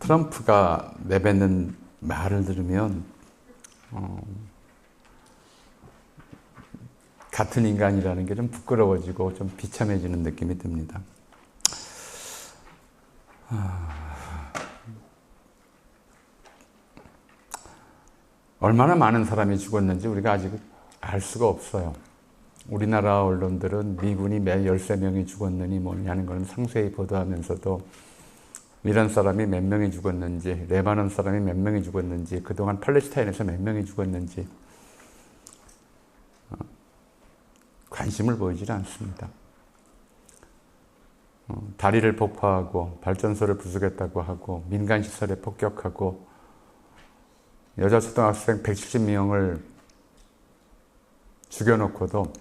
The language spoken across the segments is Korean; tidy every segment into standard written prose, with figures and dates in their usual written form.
트럼프가 내뱉는 말을 들으면 같은 인간이라는 게 좀 부끄러워지고 좀 비참해지는 느낌이 듭니다. 얼마나 많은 사람이 죽었는지 우리가 아직 알 수가 없어요. 우리나라 언론들은 미군이 매 13명이 죽었느니 뭐냐는 걸 상세히 보도하면서도 이란 사람이 몇 명이 죽었는지, 레바논 사람이 몇 명이 죽었는지, 그동안 팔레스타인에서 몇 명이 죽었는지 관심을 보이질 않습니다. 다리를 폭파하고 발전소를 부수겠다고 하고 민간시설에 폭격하고 여자 초등학생 170명을 죽여놓고도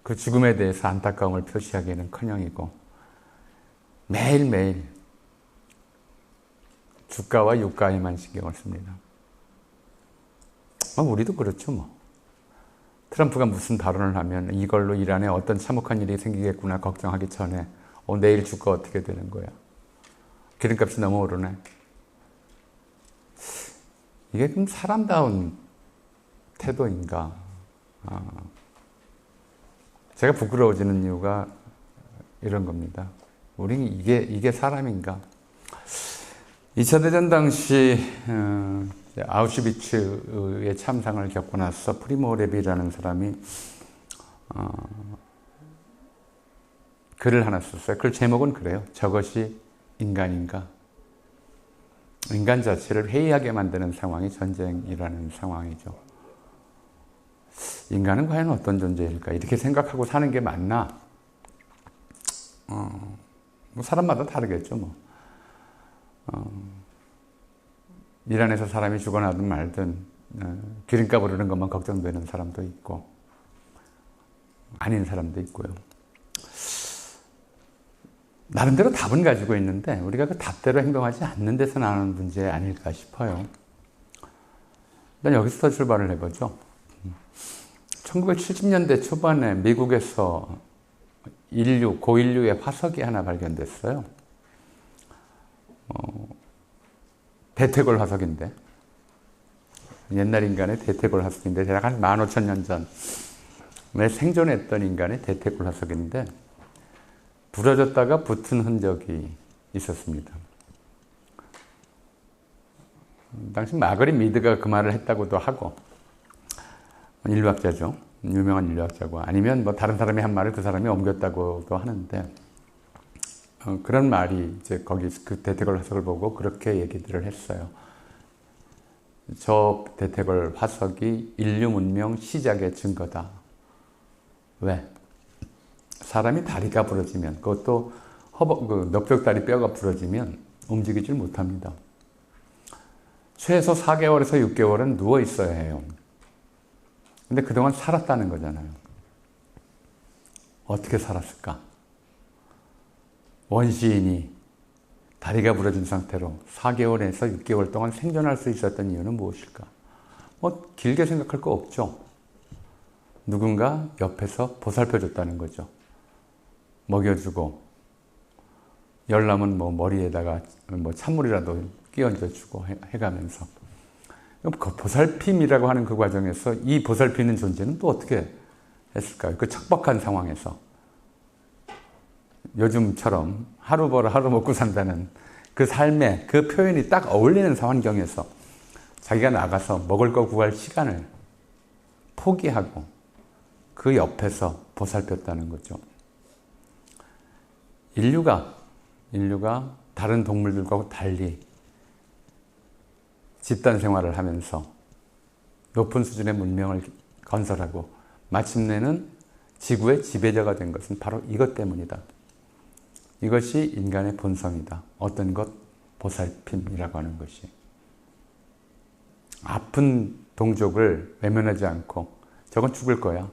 그 죽음에 대해서 안타까움을 표시하기는커녕이고 매일매일 주가와 유가에만 신경을 씁니다. 우리도 그렇죠 뭐. 트럼프가 무슨 발언을 하면 이걸로 이란에 어떤 참혹한 일이 생기겠구나 걱정하기 전에 내일 주가 어떻게 되는 거야. 기름값이 너무 오르네. 이게 좀 사람다운 태도인가. 제가 부끄러워지는 이유가 이런 겁니다. 우린 이게 사람인가. 2차 대전 당시 아우슈비츠의 참상을 겪고 나서 프리모 레비라는 사람이 글을 하나 썼어요. 글 제목은 그래요. 저것이 인간인가. 인간 자체를 회의하게 만드는 상황이 전쟁이라는 상황이죠. 인간은 과연 어떤 존재일까? 이렇게 생각하고 사는 게 맞나? 뭐 사람마다 다르겠죠. 뭐. 이란에서 사람이 죽어나든 말든 기름값 오르는 것만 걱정되는 사람도 있고 아닌 사람도 있고요. 나름대로 답은 가지고 있는데 우리가 그 답대로 행동하지 않는 데서 나오는 문제 아닐까 싶어요. 일단 여기서 출발을 해보죠. 1970년대 초반에 미국에서 고인류의 화석이 하나 발견됐어요. 대퇴골 화석인데 옛날 인간의 대퇴골 화석인데 대략 한 15,000년 전에 생존했던 인간의 대퇴골 화석인데 부러졌다가 붙은 흔적이 있었습니다. 당시 마거릿 미드가 그 말을 했다고도 하고 인류학자죠. 유명한 인류학자고 아니면 뭐 다른 사람이 한 말을 그 사람이 옮겼다고도 하는데 그런 말이 이제 거기 그 대퇴골 화석을 보고 그렇게 얘기들을 했어요. 저 대퇴골 화석이 인류 문명 시작의 증거다. 왜? 사람이 다리가 부러지면 그것도 넓적다리 뼈가 부러지면 움직이질 못합니다. 최소 4개월에서 6개월은 누워 있어야 해요. 근데 그동안 살았다는 거잖아요. 어떻게 살았을까? 원시인이 다리가 부러진 상태로 4개월에서 6개월 동안 생존할 수 있었던 이유는 무엇일까? 뭐 길게 생각할 거 없죠. 누군가 옆에서 보살펴줬다는 거죠. 먹여주고 열나면 뭐 머리에다가 뭐 찬물이라도 끼얹어주고 해가면서 그 보살핌이라고 하는 그 과정에서 이 보살피는 존재는 또 어떻게 했을까요? 그 척박한 상황에서 요즘처럼 하루 벌어 하루 먹고 산다는 그 삶의 그 표현이 딱 어울리는 환경에서 자기가 나가서 먹을 거 구할 시간을 포기하고 그 옆에서 보살폈다는 거죠. 인류가 다른 동물들과 달리 집단 생활을 하면서 높은 수준의 문명을 건설하고 마침내는 지구의 지배자가 된 것은 바로 이것 때문이다. 이것이 인간의 본성이다. 어떤 것? 보살핌이라고 하는 것이. 아픈 동족을 외면하지 않고 저건 죽을 거야.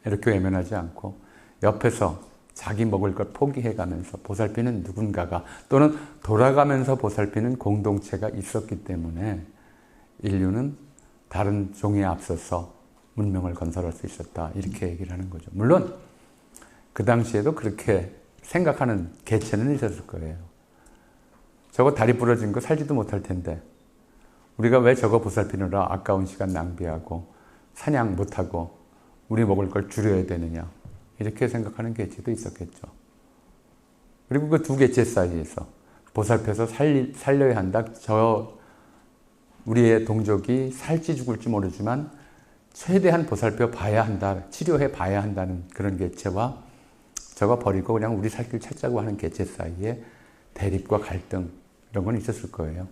이렇게 외면하지 않고 옆에서 자기 먹을 걸 포기해가면서 보살피는 누군가가 또는 돌아가면서 보살피는 공동체가 있었기 때문에 인류는 다른 종에 앞서서 문명을 건설할 수 있었다. 이렇게 얘기를 하는 거죠. 물론 그 당시에도 그렇게 생각하는 개체는 있었을 거예요. 저거 다리 부러진 거 살지도 못할 텐데 우리가 왜 저거 보살피느라 아까운 시간 낭비하고 사냥 못하고 우리 먹을 걸 줄여야 되느냐, 이렇게 생각하는 개체도 있었겠죠. 그리고 그 두 개체 사이에서 보살펴서 살려야 한다, 우리의 동족이 살지 죽을지 모르지만 최대한 보살펴 봐야 한다, 치료해 봐야 한다는 그런 개체와 저거 버리고 그냥 우리 살 길 찾자고 하는 개체 사이에 대립과 갈등, 이런 건 있었을 거예요.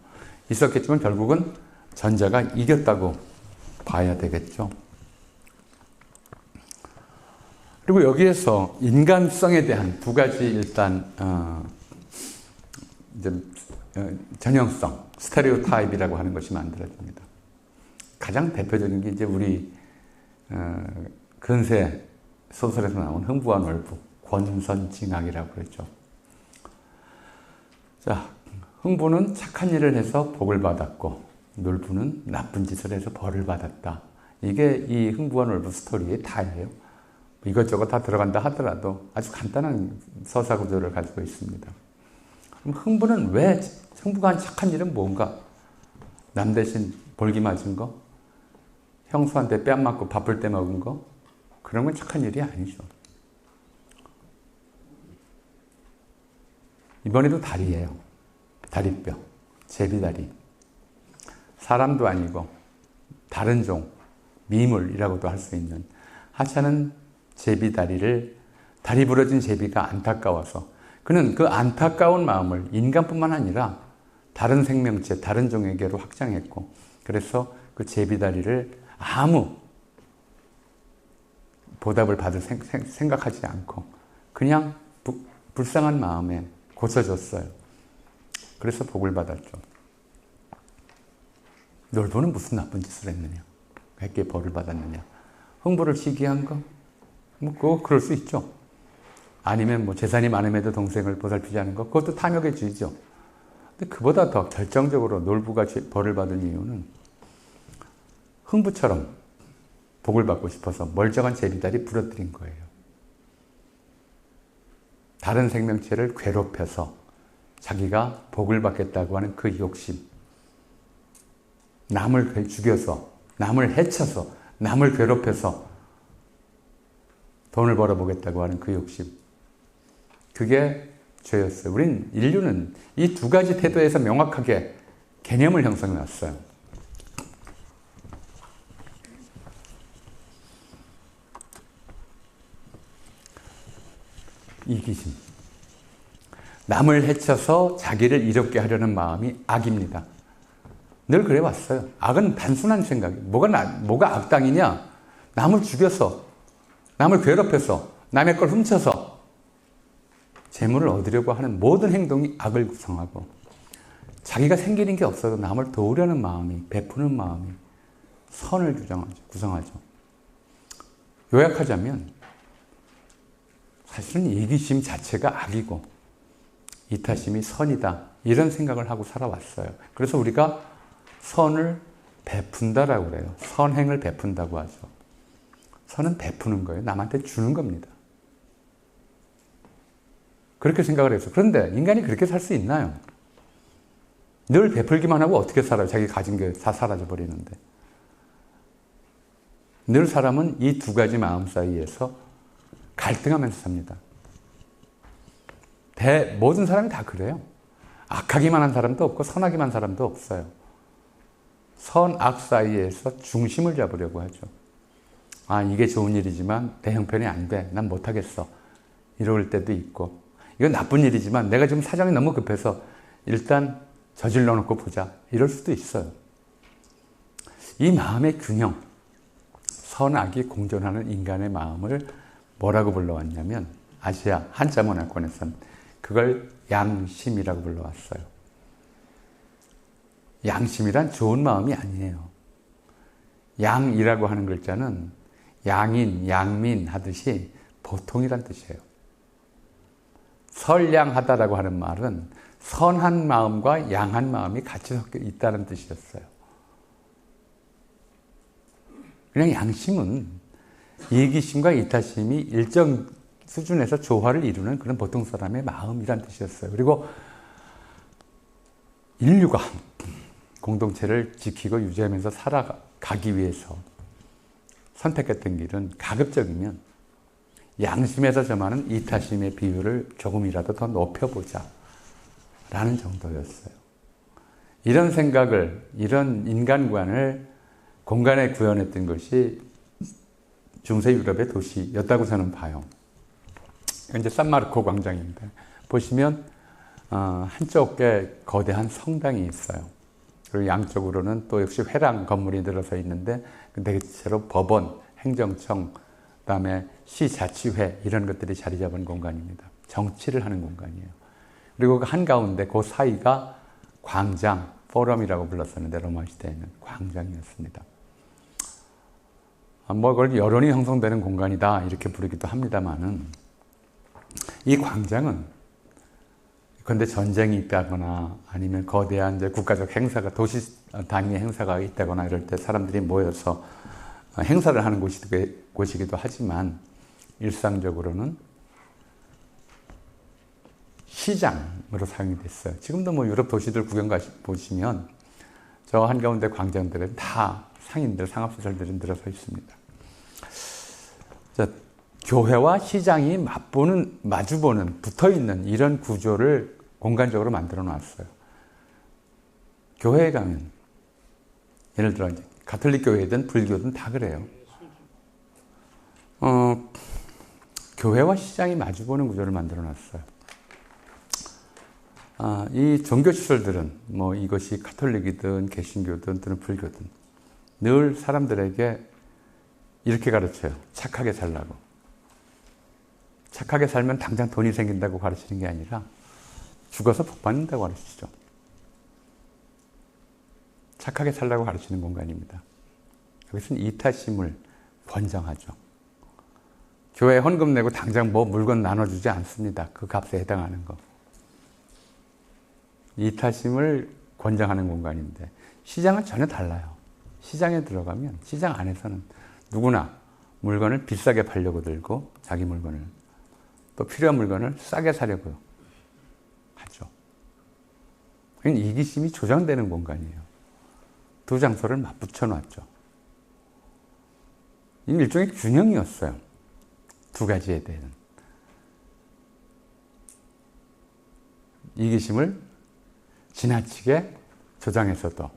있었겠지만 결국은 전자가 이겼다고 봐야 되겠죠. 그리고 여기에서 인간성에 대한 두 가지 일단 전형성, 스테레오타입이라고 하는 것이 만들어집니다. 가장 대표적인 게 이제 우리 근세 소설에서 나온 흥부와 놀부, 권선징악이라고 그랬죠. 자, 흥부는 착한 일을 해서 복을 받았고 놀부는 나쁜 짓을 해서 벌을 받았다. 이게 이 흥부와 놀부 스토리의 다예요. 이것저것 다 들어간다 하더라도 아주 간단한 서사 구조를 가지고 있습니다. 그럼 흥부가 한 착한 일은 뭔가? 남 대신 볼기 맞은 거? 형수한테 뺨 맞고 바쁠 때 먹은 거? 그런 건 착한 일이 아니죠. 이번에도 다리예요. 다리뼈, 제비다리. 사람도 아니고 다른 종, 미물이라고도 할 수 있는 하찮은 제비다리를, 다리 부러진 제비가 안타까워서 그는 그 안타까운 마음을 인간뿐만 아니라 다른 생명체, 다른 종에게로 확장했고, 그래서 그 제비다리를 아무 보답을 받을 생각하지 않고 그냥 불쌍한 마음에 고쳐줬어요. 그래서 복을 받았죠. 놀부는 무슨 나쁜 짓을 했느냐? 왜 벌을 받았느냐? 흥부를 시기한 거? 그럴 수 있죠. 아니면 재산이 많음에도 동생을 보살피지 않은 거? 그것도 탐욕의 주의죠. 근데 그보다 더 결정적으로 놀부가 벌을 받은 이유는 흥부처럼 복을 받고 싶어서 멀쩡한 제비다리 부러뜨린 거예요. 다른 생명체를 괴롭혀서 자기가 복을 받겠다고 하는 그 욕심, 남을 죽여서, 남을 해쳐서, 남을 괴롭혀서 돈을 벌어보겠다고 하는 그 욕심, 그게 죄였어요. 인류는 이 두 가지 태도에서 명확하게 개념을 형성해 놨어요. 이기심. 남을 해쳐서 자기를 이롭게 하려는 마음이 악입니다. 늘 그래왔어요. 악은 단순한 생각이에요. 뭐가 악당이냐? 남을 죽여서, 남을 괴롭혀서, 남의 걸 훔쳐서 재물을 얻으려고 하는 모든 행동이 악을 구성하고, 자기가 생기는 게 없어도 남을 도우려는 마음이, 베푸는 마음이 선을 구성하죠. 요약하자면 사실은 이기심 자체가 악이고 이타심이 선이다, 이런 생각을 하고 살아왔어요. 그래서 우리가 선을 베푼다라고 그래요. 선행을 베푼다고 하죠. 선은 베푸는 거예요. 남한테 주는 겁니다. 그렇게 생각을 해서. 그런데 인간이 그렇게 살 수 있나요? 늘 베풀기만 하고 어떻게 살아요? 자기 가진 게 다 사라져 버리는데. 늘 사람은 이 두 가지 마음 사이에서 갈등하면서 삽니다. 모든 사람이 다 그래요. 악하기만 한 사람도 없고 선하기만 한 사람도 없어요. 선, 악 사이에서 중심을 잡으려고 하죠. 아, 이게 좋은 일이지만 내 형편이 안 돼. 난 못하겠어. 이럴 때도 있고, 이건 나쁜 일이지만 내가 지금 사정이 너무 급해서 일단 저질러 놓고 보자. 이럴 수도 있어요. 이 마음의 균형, 선악이 공존하는 인간의 마음을 뭐라고 불러왔냐면, 아시아 한자 문화권에서는 그걸 양심이라고 불러왔어요. 양심이란 좋은 마음이 아니에요. 양이라고 하는 글자는 양인, 양민 하듯이 보통이란 뜻이에요. 선량하다라고 하는 말은 선한 마음과 양한 마음이 같이 섞여 있다는 뜻이었어요. 그냥 양심은 이기심과 이타심이 일정 수준에서 조화를 이루는 그런 보통 사람의 마음이란 뜻이었어요. 그리고 인류가 공동체를 지키고 유지하면서 살아가기 위해서 선택했던 길은 가급적이면 양심에서 점하는 이타심의 비율을 조금이라도 더 높여보자 라는 정도였어요. 이런 생각을, 이런 인간관을 공간에 구현했던 것이 중세 유럽의 도시였다고 저는 봐요. 이제 산마르코 광장입니다. 보시면 한쪽에 거대한 성당이 있어요. 그리고 양쪽으로는 또 역시 회랑 건물이 들어서 있는데 대체로 법원, 행정청, 그다음에 시자치회 이런 것들이 자리 잡은 공간입니다. 정치를 하는 공간이에요. 그리고 그 한가운데 그 사이가 광장, 포럼이라고 불렀었는데 로마 시대에는 광장이었습니다. 뭐 그걸 여론이 형성되는 공간이다 이렇게 부르기도 합니다만은 이 광장은 그런데 전쟁이 있다거나 아니면 거대한 이제 국가적 행사가 도시 단위의 행사가 있다거나 이럴 때 사람들이 모여서 행사를 하는 곳이기도 하지만 일상적으로는 시장으로 사용이 됐어요. 지금도 뭐 유럽 도시들 구경 보시면 저 한가운데 광장들은 다 상인들, 상업시설들이 들어서 있습니다. 자, 교회와 시장이 마주보는, 붙어있는 이런 구조를 공간적으로 만들어 놨어요. 교회에 가면, 예를 들어, 이제 가톨릭 교회든 불교든 다 그래요. 교회와 시장이 마주보는 구조를 만들어 놨어요. 이 종교시설들은, 뭐 이것이 가톨릭이든 개신교든 또는 불교든 늘 사람들에게 이렇게 가르쳐요. 착하게 살라고. 착하게 살면 당장 돈이 생긴다고 가르치는 게 아니라 죽어서 복 받는다고 가르치죠. 착하게 살라고 가르치는 공간입니다. 여기서는 이타심을 권장하죠. 교회에 헌금 내고 당장 뭐 물건 나눠주지 않습니다. 그 값에 해당하는 거. 이타심을 권장하는 공간인데 시장은 전혀 달라요. 시장에 들어가면 시장 안에서는 누구나 물건을 비싸게 팔려고 들고 자기 물건을 또 필요한 물건을 싸게 사려고 하죠. 이기심이 조장되는 공간이에요. 두 장소를 맞붙여 놨죠. 이는 일종의 균형이었어요. 두 가지에 대한. 이기심을 지나치게 조장해서도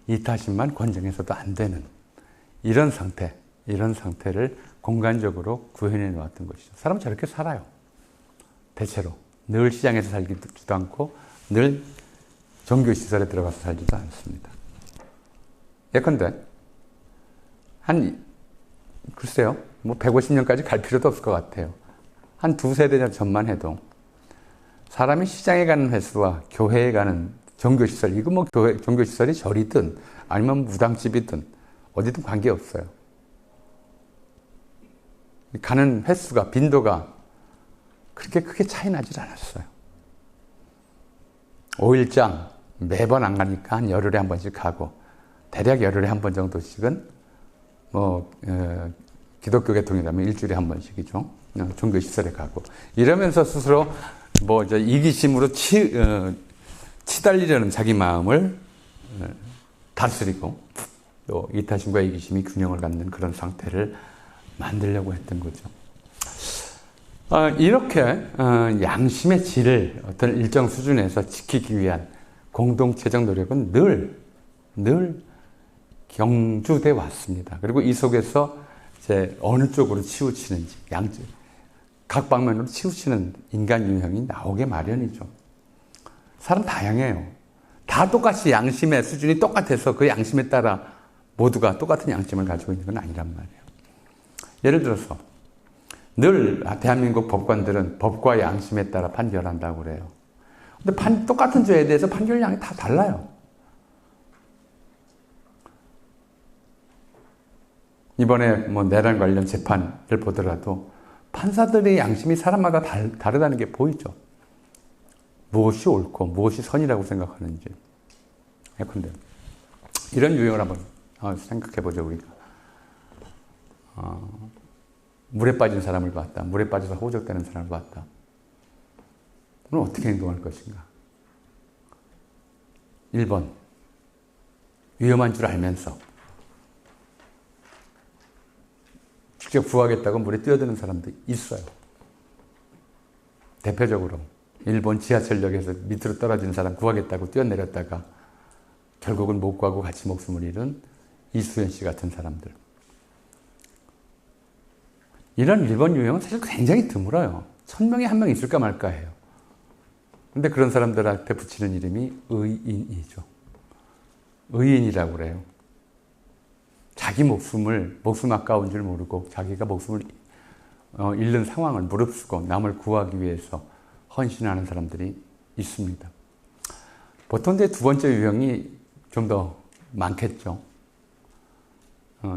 이타심만 권장해서도 안 되는 이런 상태를 공간적으로 구현해 놓았던 것이죠. 사람은 저렇게 살아요. 대체로. 늘 시장에서 살지도 않고 늘 종교시설에 들어가서 살지도 않습니다. 예컨대 글쎄요. 뭐 150년까지 갈 필요도 없을 것 같아요. 한 두세 대 전만 해도 사람이 시장에 가는 횟수와 교회에 가는 종교시설, 이거 뭐 종교시설이 절이든 아니면 무당집이든 어디든 관계없어요. 가는 횟수가, 빈도가 그렇게 크게 차이 나질 않았어요. 5일장 매번 안 가니까 한 열흘에 한 번씩 가고 대략 열흘에 한 번 정도씩은 뭐 기독교 계통이라면 일주일에 한 번씩이죠. 종교시설에 가고 이러면서 스스로 뭐 이제 이기심으로 치달리려는 자기 마음을 다스리고 또 이타심과 이기심이 균형을 갖는 그런 상태를 만들려고 했던 거죠. 이렇게 양심의 질을 어떤 일정 수준에서 지키기 위한 공동체적 노력은 늘 경주돼 왔습니다. 그리고 이 속에서 이제 어느 쪽으로 치우치는지 각 방면으로 치우치는 인간 유형이 나오게 마련이죠. 사람 다양해요. 다 똑같이 양심의 수준이 똑같아서 그 양심에 따라 모두가 똑같은 양심을 가지고 있는 건 아니란 말이에요. 예를 들어서 늘 대한민국 법관들은 법과 양심에 따라 판결한다고 그래요. 근데 똑같은 죄에 대해서 판결량이 다 달라요. 이번에 뭐 내란 관련 재판을 보더라도 판사들의 양심이 사람마다 다르다는 게 보이죠. 무엇이 옳고 무엇이 선이라고 생각하는지. 예컨대 이런 유형을 한번 생각해 보죠, 우리가. 물에 빠진 사람을 봤다. 물에 빠져서 호적되는 사람을 봤다. 그럼 어떻게 행동할 것인가? 1번. 위험한 줄 알면서 직접 구하겠다고 물에 뛰어드는 사람도 있어요. 대표적으로 일본 지하철역에서 밑으로 떨어진 사람 구하겠다고 뛰어내렸다가 결국은 못 구하고 같이 목숨을 잃은 이수연 씨 같은 사람들. 이런 일본 유형은 사실 굉장히 드물어요. 1000명에 1명 있을까 말까 해요. 근데 그런 사람들한테 붙이는 이름이 의인이죠. 의인이라고 그래요. 자기 목숨 아까운 줄 모르고 자기가 목숨을 잃는 상황을 무릅쓰고 남을 구하기 위해서 헌신하는 사람들이 있습니다. 보통 이제 두 번째 유형이 좀 더 많겠죠.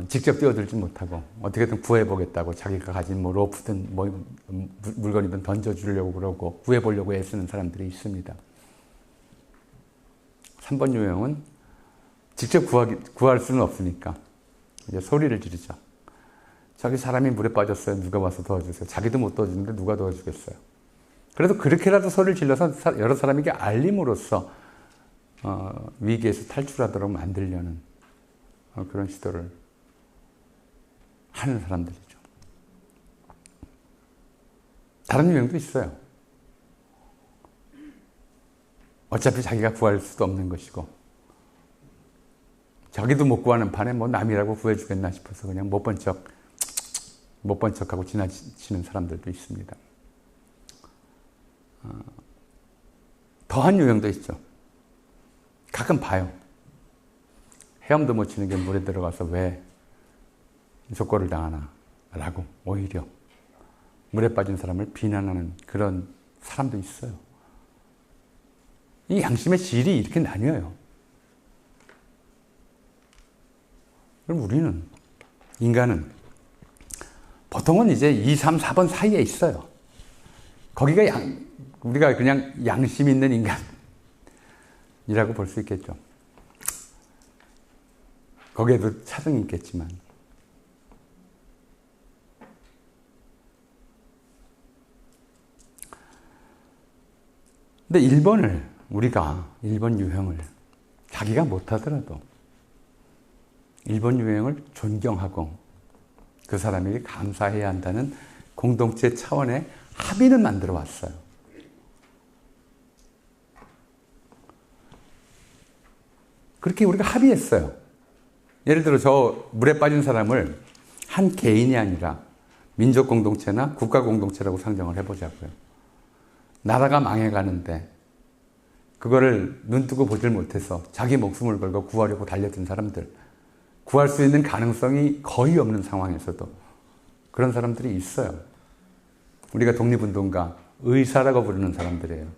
직접 뛰어들지 못하고 어떻게든 구해보겠다고 자기가 가진 뭐 로프든 뭐 물건이든 던져주려고 그러고 구해보려고 애쓰는 사람들이 있습니다. 3번 유형은 직접 구할 수는 없으니까 이제 소리를 지르죠. 저기 사람이 물에 빠졌어요. 누가 와서 도와주세요. 자기도 못 도와주는데 누가 도와주겠어요. 그래도 그렇게라도 소리를 질러서 여러 사람에게 알림으로써 위기에서 탈출하도록 만들려는 그런 시도를 하는 사람들이죠. 다른 유형도 있어요. 어차피 자기가 구할 수도 없는 것이고 자기도 못 구하는 판에 뭐 남이라고 구해주겠나 싶어서 그냥 못 본 척하고 지나치는 사람들도 있습니다. 더한 유형도 있죠. 가끔 봐요. 헤엄도 못 치는 게 물에 들어가서 왜 조거를 당하나 라고 오히려 물에 빠진 사람을 비난하는 그런 사람도 있어요. 이 양심의 질이 이렇게 나뉘어요. 그럼 우리는, 인간은 보통은 이제 2, 3, 4번 사이에 있어요. 거기가 우리가 그냥 양심 있는 인간이라고 볼 수 있겠죠. 거기에도 차등이 있겠지만. 근데 1번 유형을 자기가 못하더라도 1번 유형을 존경하고 그 사람에게 감사해야 한다는 공동체 차원의 합의는 만들어 왔어요. 그렇게 우리가 합의했어요. 예를 들어 저 물에 빠진 사람을 한 개인이 아니라 민족 공동체나 국가 공동체라고 상정을 해보자고요. 나라가 망해가는데 그거를 눈뜨고 보질 못해서 자기 목숨을 걸고 구하려고 달려든 사람들, 구할 수 있는 가능성이 거의 없는 상황에서도 그런 사람들이 있어요. 우리가 독립운동가, 의사라고 부르는 사람들이에요.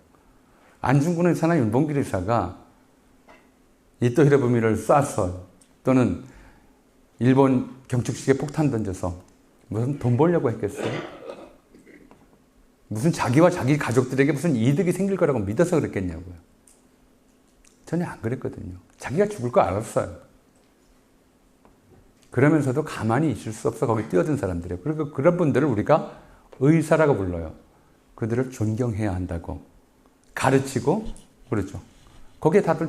안중근 의사나 윤봉길 의사가 이토 히로부미를 쏴서 또는 일본 경축식에 폭탄 던져서 무슨 돈 벌려고 했겠어요? 무슨 자기와 자기 가족들에게 무슨 이득이 생길 거라고 믿어서 그랬겠냐고요. 전혀 안 그랬거든요. 자기가 죽을 거 알았어요. 그러면서도 가만히 있을 수 없어 거기 뛰어든 사람들이에요. 그리고 그런 분들을 우리가 의사라고 불러요. 그들을 존경해야 한다고 가르치고 그러죠. 거기에 다들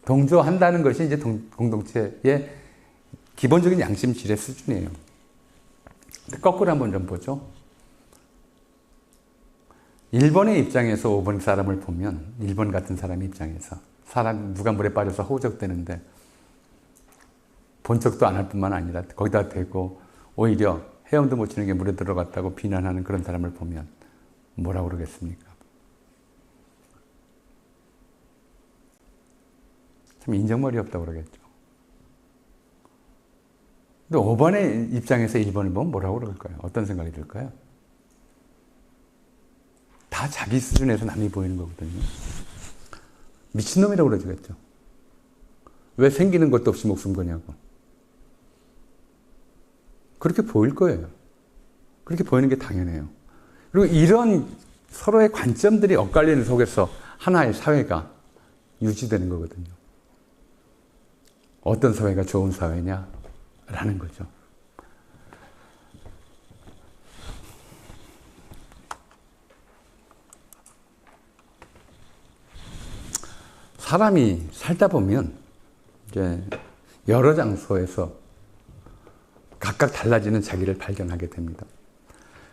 동조한다는 것이 이제 공동체의 기본적인 양심 질의 수준이에요. 근데 거꾸로 한번 좀 보죠. 1번의 입장에서 5번 사람을 보면 1번 같은 사람 입장에서 누가 물에 빠져서 호적되는데 본 척도 안 할 뿐만 아니라 거기다 대고 오히려 헤엄도 못 치는 게 물에 들어갔다고 비난하는 그런 사람을 보면 뭐라고 그러겠습니까? 참 인정머리 없다고 그러겠죠. 근데 5번의 입장에서 1번을 보면 뭐라고 그럴까요? 어떤 생각이 들까요? 다 자기 수준에서 남이 보이는 거거든요. 미친놈이라고 그러겠죠. 왜 생기는 것도 없이 목숨 거냐고. 그렇게 보일 거예요. 그렇게 보이는 게 당연해요. 그리고 이런 서로의 관점들이 엇갈리는 속에서 하나의 사회가 유지되는 거거든요. 어떤 사회가 좋은 사회냐? 라는 거죠. 사람이 살다 보면 이제 여러 장소에서 각각 달라지는 자기를 발견하게 됩니다.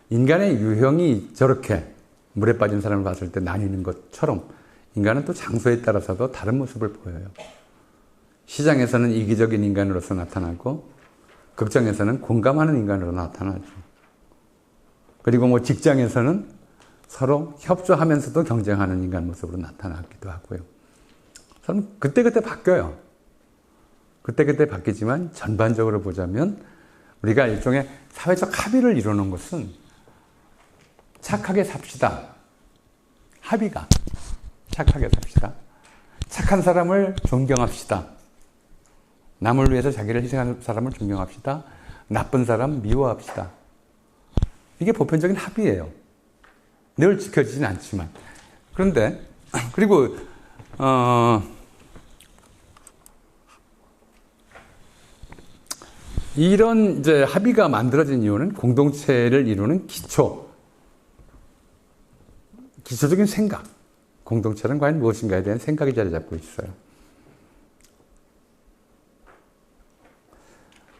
인간의 유형이 저렇게 물에 빠진 사람을 봤을 때 나뉘는 것처럼 인간은 또 장소에 따라서도 다른 모습을 보여요. 시장에서는 이기적인 인간으로서 나타나고 극장에서는 공감하는 인간으로 나타나죠. 그리고 뭐 직장에서는 서로 협조하면서도 경쟁하는 인간 모습으로 나타나기도 하고요. 저는 그때그때 바뀌어요. 그때그때 바뀌지만 전반적으로 보자면 우리가 일종의 사회적 합의를 이루는 것은 착하게 삽시다. 합의가 착하게 삽시다. 착한 사람을 존경합시다. 남을 위해서 자기를 희생하는 사람을 존경합시다. 나쁜 사람 미워합시다. 이게 보편적인 합의예요. 늘 지켜지진 않지만. 그런데 그리고 이런 이제 합의가 만들어진 이유는 공동체를 이루는 기초적인 생각. 공동체는 과연 무엇인가에 대한 생각이 자리 잡고 있어요.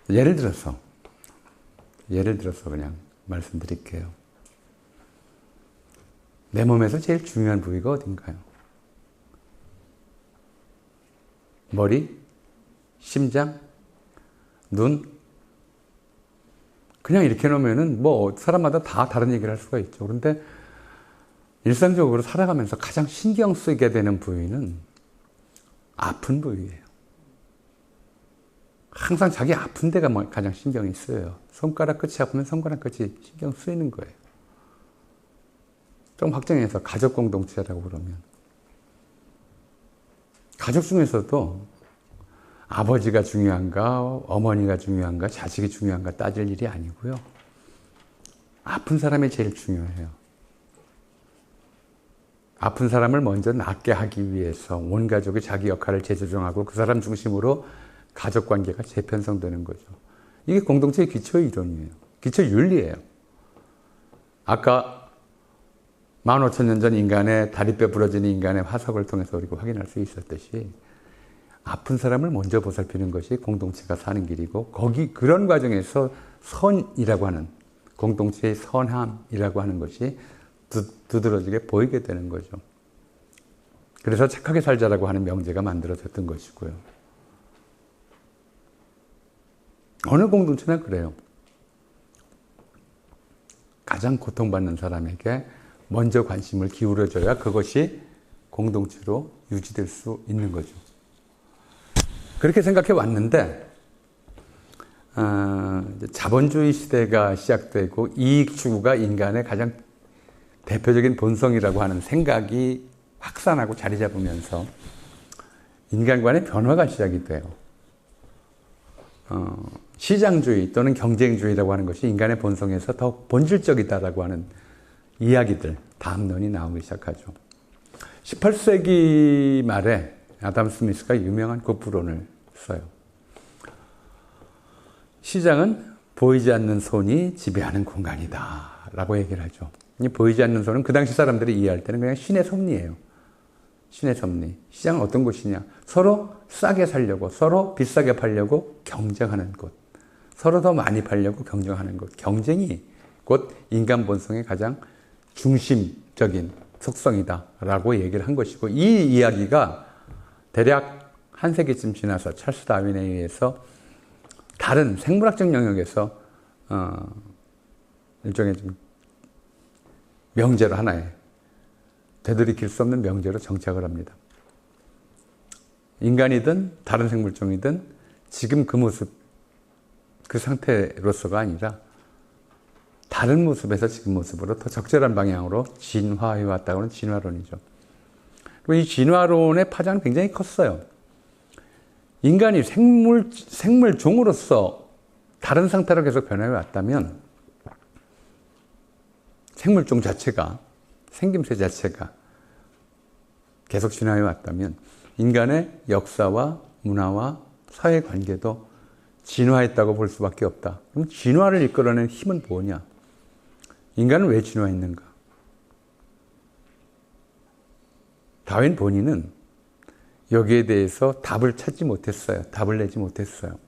예를 들어서 그냥 말씀드릴게요. 내 몸에서 제일 중요한 부위가 어딘가요? 머리? 심장? 눈? 그냥 이렇게 놓으면은 뭐 사람마다 다 다른 얘기를 할 수가 있죠. 그런데 일상적으로 살아가면서 가장 신경 쓰게 되는 부위는 아픈 부위예요. 항상 자기 아픈 데가 가장 신경이 쓰여요. 손가락 끝이 아프면 손가락 끝이 신경 쓰이는 거예요. 좀 확정해서 가족 공동체라고 그러면 가족 중에서도 아버지가 중요한가 어머니가 중요한가 자식이 중요한가 따질 일이 아니고요. 아픈 사람이 제일 중요해요. 아픈 사람을 먼저 낫게 하기 위해서 온 가족이 자기 역할을 재조정하고 그 사람 중심으로 가족관계가 재편성되는 거죠. 이게 공동체의 기초 이론이에요. 기초 윤리예요. 아까 15,000년 전 인간의 다리뼈 부러진 인간의 화석을 통해서 우리가 확인할 수 있었듯이 아픈 사람을 먼저 보살피는 것이 공동체가 사는 길이고 그런 과정에서 선이라고 하는 공동체의 선함이라고 하는 것이 두드러지게 보이게 되는 거죠. 그래서 착하게 살자라고 하는 명제가 만들어졌던 것이고요. 어느 공동체나 그래요. 가장 고통받는 사람에게 먼저 관심을 기울여줘야 그것이 공동체로 유지될 수 있는 거죠. 그렇게 생각해 왔는데 자본주의 시대가 시작되고 이익 추구가 인간의 가장 대표적인 본성이라고 하는 생각이 확산하고 자리 잡으면서 인간 간의 변화가 시작이 돼요. 시장주의 또는 경쟁주의라고 하는 것이 인간의 본성에서 더 본질적이다라고 하는 이야기들, 담론이 나오기 시작하죠. 18세기 말에 아담 스미스가 유명한 국부론을 써요. 시장은 보이지 않는 손이 지배하는 공간이다 라고 얘기를 하죠. 이 보이지 않는 손은 그 당시 사람들이 이해할 때는 그냥 신의 섭리예요. 신의 섭리. 시장은 어떤 곳이냐? 서로 싸게 살려고, 서로 비싸게 팔려고 경쟁하는 곳. 서로 더 많이 팔려고 경쟁하는 곳. 경쟁이 곧 인간 본성의 가장 중심적인 속성이다라고 얘기를 한 것이고, 이 이야기가 대략 한 세기쯤 지나서 찰스 다윈에 의해서 다른 생물학적 영역에서 일종의 좀 명제로 하나의 되돌이킬 수 없는 명제로 정착을 합니다. 인간이든 다른 생물종이든 지금 그 모습, 그 상태로서가 아니라 다른 모습에서 지금 모습으로 더 적절한 방향으로 진화해 왔다고는 진화론이죠. 그리고 이 진화론의 파장은 굉장히 컸어요. 인간이 생물종으로서 다른 상태로 계속 변해 왔다면 생물종 자체가, 생김새 자체가 계속 진화해 왔다면 인간의 역사와 문화와 사회관계도 진화했다고 볼 수밖에 없다. 그럼 진화를 이끌어낸 힘은 뭐냐? 인간은 왜 진화했는가? 다윈 본인은 여기에 대해서 답을 찾지 못했어요. 답을 내지 못했어요.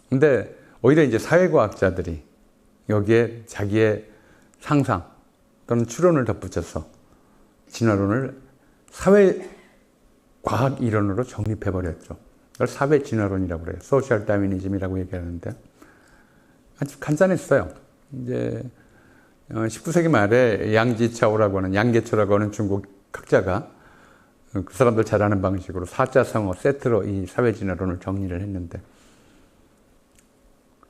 근데 오히려 이제 사회과학자들이 여기에 자기의 상상 또는 추론을 덧붙여서 진화론을 사회과학 이론으로 정립해버렸죠. 그걸 사회진화론이라고 그래요. 소셜 다윈이즘이라고 얘기하는데 아주 간단했어요. 이제 19세기 말에 양지차오라고 하는 양계초라고 하는 중국 학자가 그 사람들 잘 아는 방식으로 사자성어 세트로 이 사회진화론을 정리를 했는데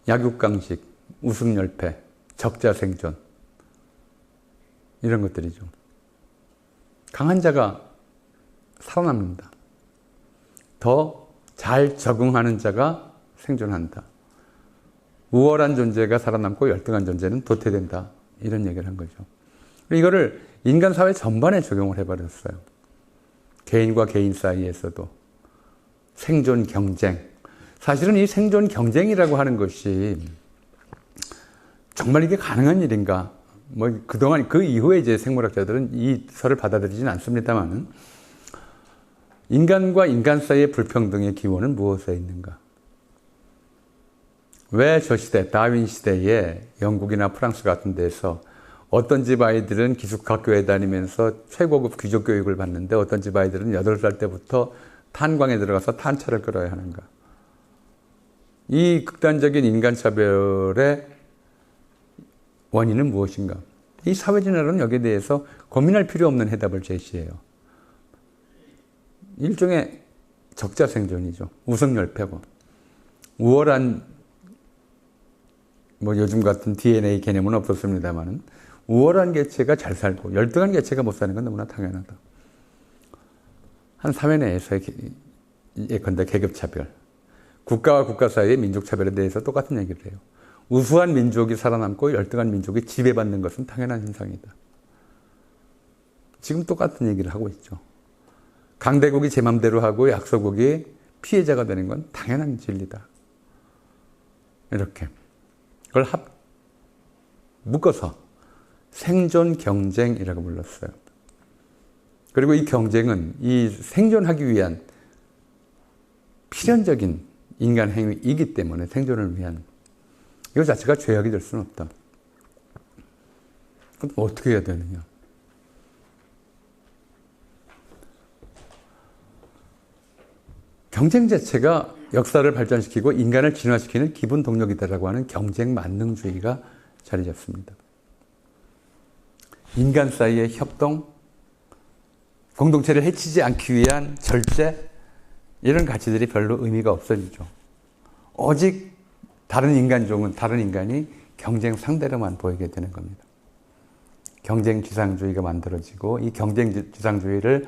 약육강식, 우승열패, 적자생존 이런 것들이죠. 강한 자가 살아납니다. 더 잘 적응하는 자가 생존한다. 우월한 존재가 살아남고 열등한 존재는 도태된다. 이런 얘기를 한 거죠. 이거를 인간 사회 전반에 적용을 해버렸어요. 개인과 개인 사이에서도 생존 경쟁. 사실은 이 생존 경쟁이라고 하는 것이 정말 이게 가능한 일인가? 뭐 그동안 그 이후에 이제 생물학자들은 이 설을 받아들이지는 않습니다만은 인간과 인간 사이의 불평등의 기원은 무엇에 있는가? 왜 저 시대, 다윈 시대에 영국이나 프랑스 같은 데서 어떤 집 아이들은 기숙학교에 다니면서 최고급 귀족 교육을 받는데 어떤 집 아이들은 8살 때부터 탄광에 들어가서 탄차를 끌어야 하는가? 이 극단적인 인간차별의 원인은 무엇인가? 이 사회진화론은 여기에 대해서 고민할 필요 없는 해답을 제시해요. 일종의 적자생존이죠. 우승열패고 우월한 뭐 요즘 같은 DNA 개념은 없었습니다만은 우월한 개체가 잘 살고 열등한 개체가 못 사는 건 너무나 당연하다. 한 사회 내에서의 예컨대 계급차별, 국가와 국가 사이의 민족차별에 대해서 똑같은 얘기를 해요. 우수한 민족이 살아남고 열등한 민족이 지배받는 것은 당연한 현상이다. 지금 똑같은 얘기를 하고 있죠. 강대국이 제 맘대로 하고 약소국이 피해자가 되는 건 당연한 진리다. 이렇게 그걸 묶어서 생존 경쟁이라고 불렀어요. 그리고 이 경쟁은 이 생존하기 위한 필연적인 인간 행위이기 때문에 생존을 위한 이거 자체가 죄악이 될 수는 없다. 그럼 어떻게 해야 되느냐? 경쟁 자체가 역사를 발전시키고 인간을 진화시키는 기본 동력이다라고 하는 경쟁 만능주의가 자리 잡습니다. 인간 사이의 협동, 공동체를 해치지 않기 위한 절제, 이런 가치들이 별로 의미가 없어지죠. 오직 다른 인간종은 다른 인간이 경쟁 상대로만 보이게 되는 겁니다. 경쟁 지상주의가 만들어지고 이 경쟁 지상주의를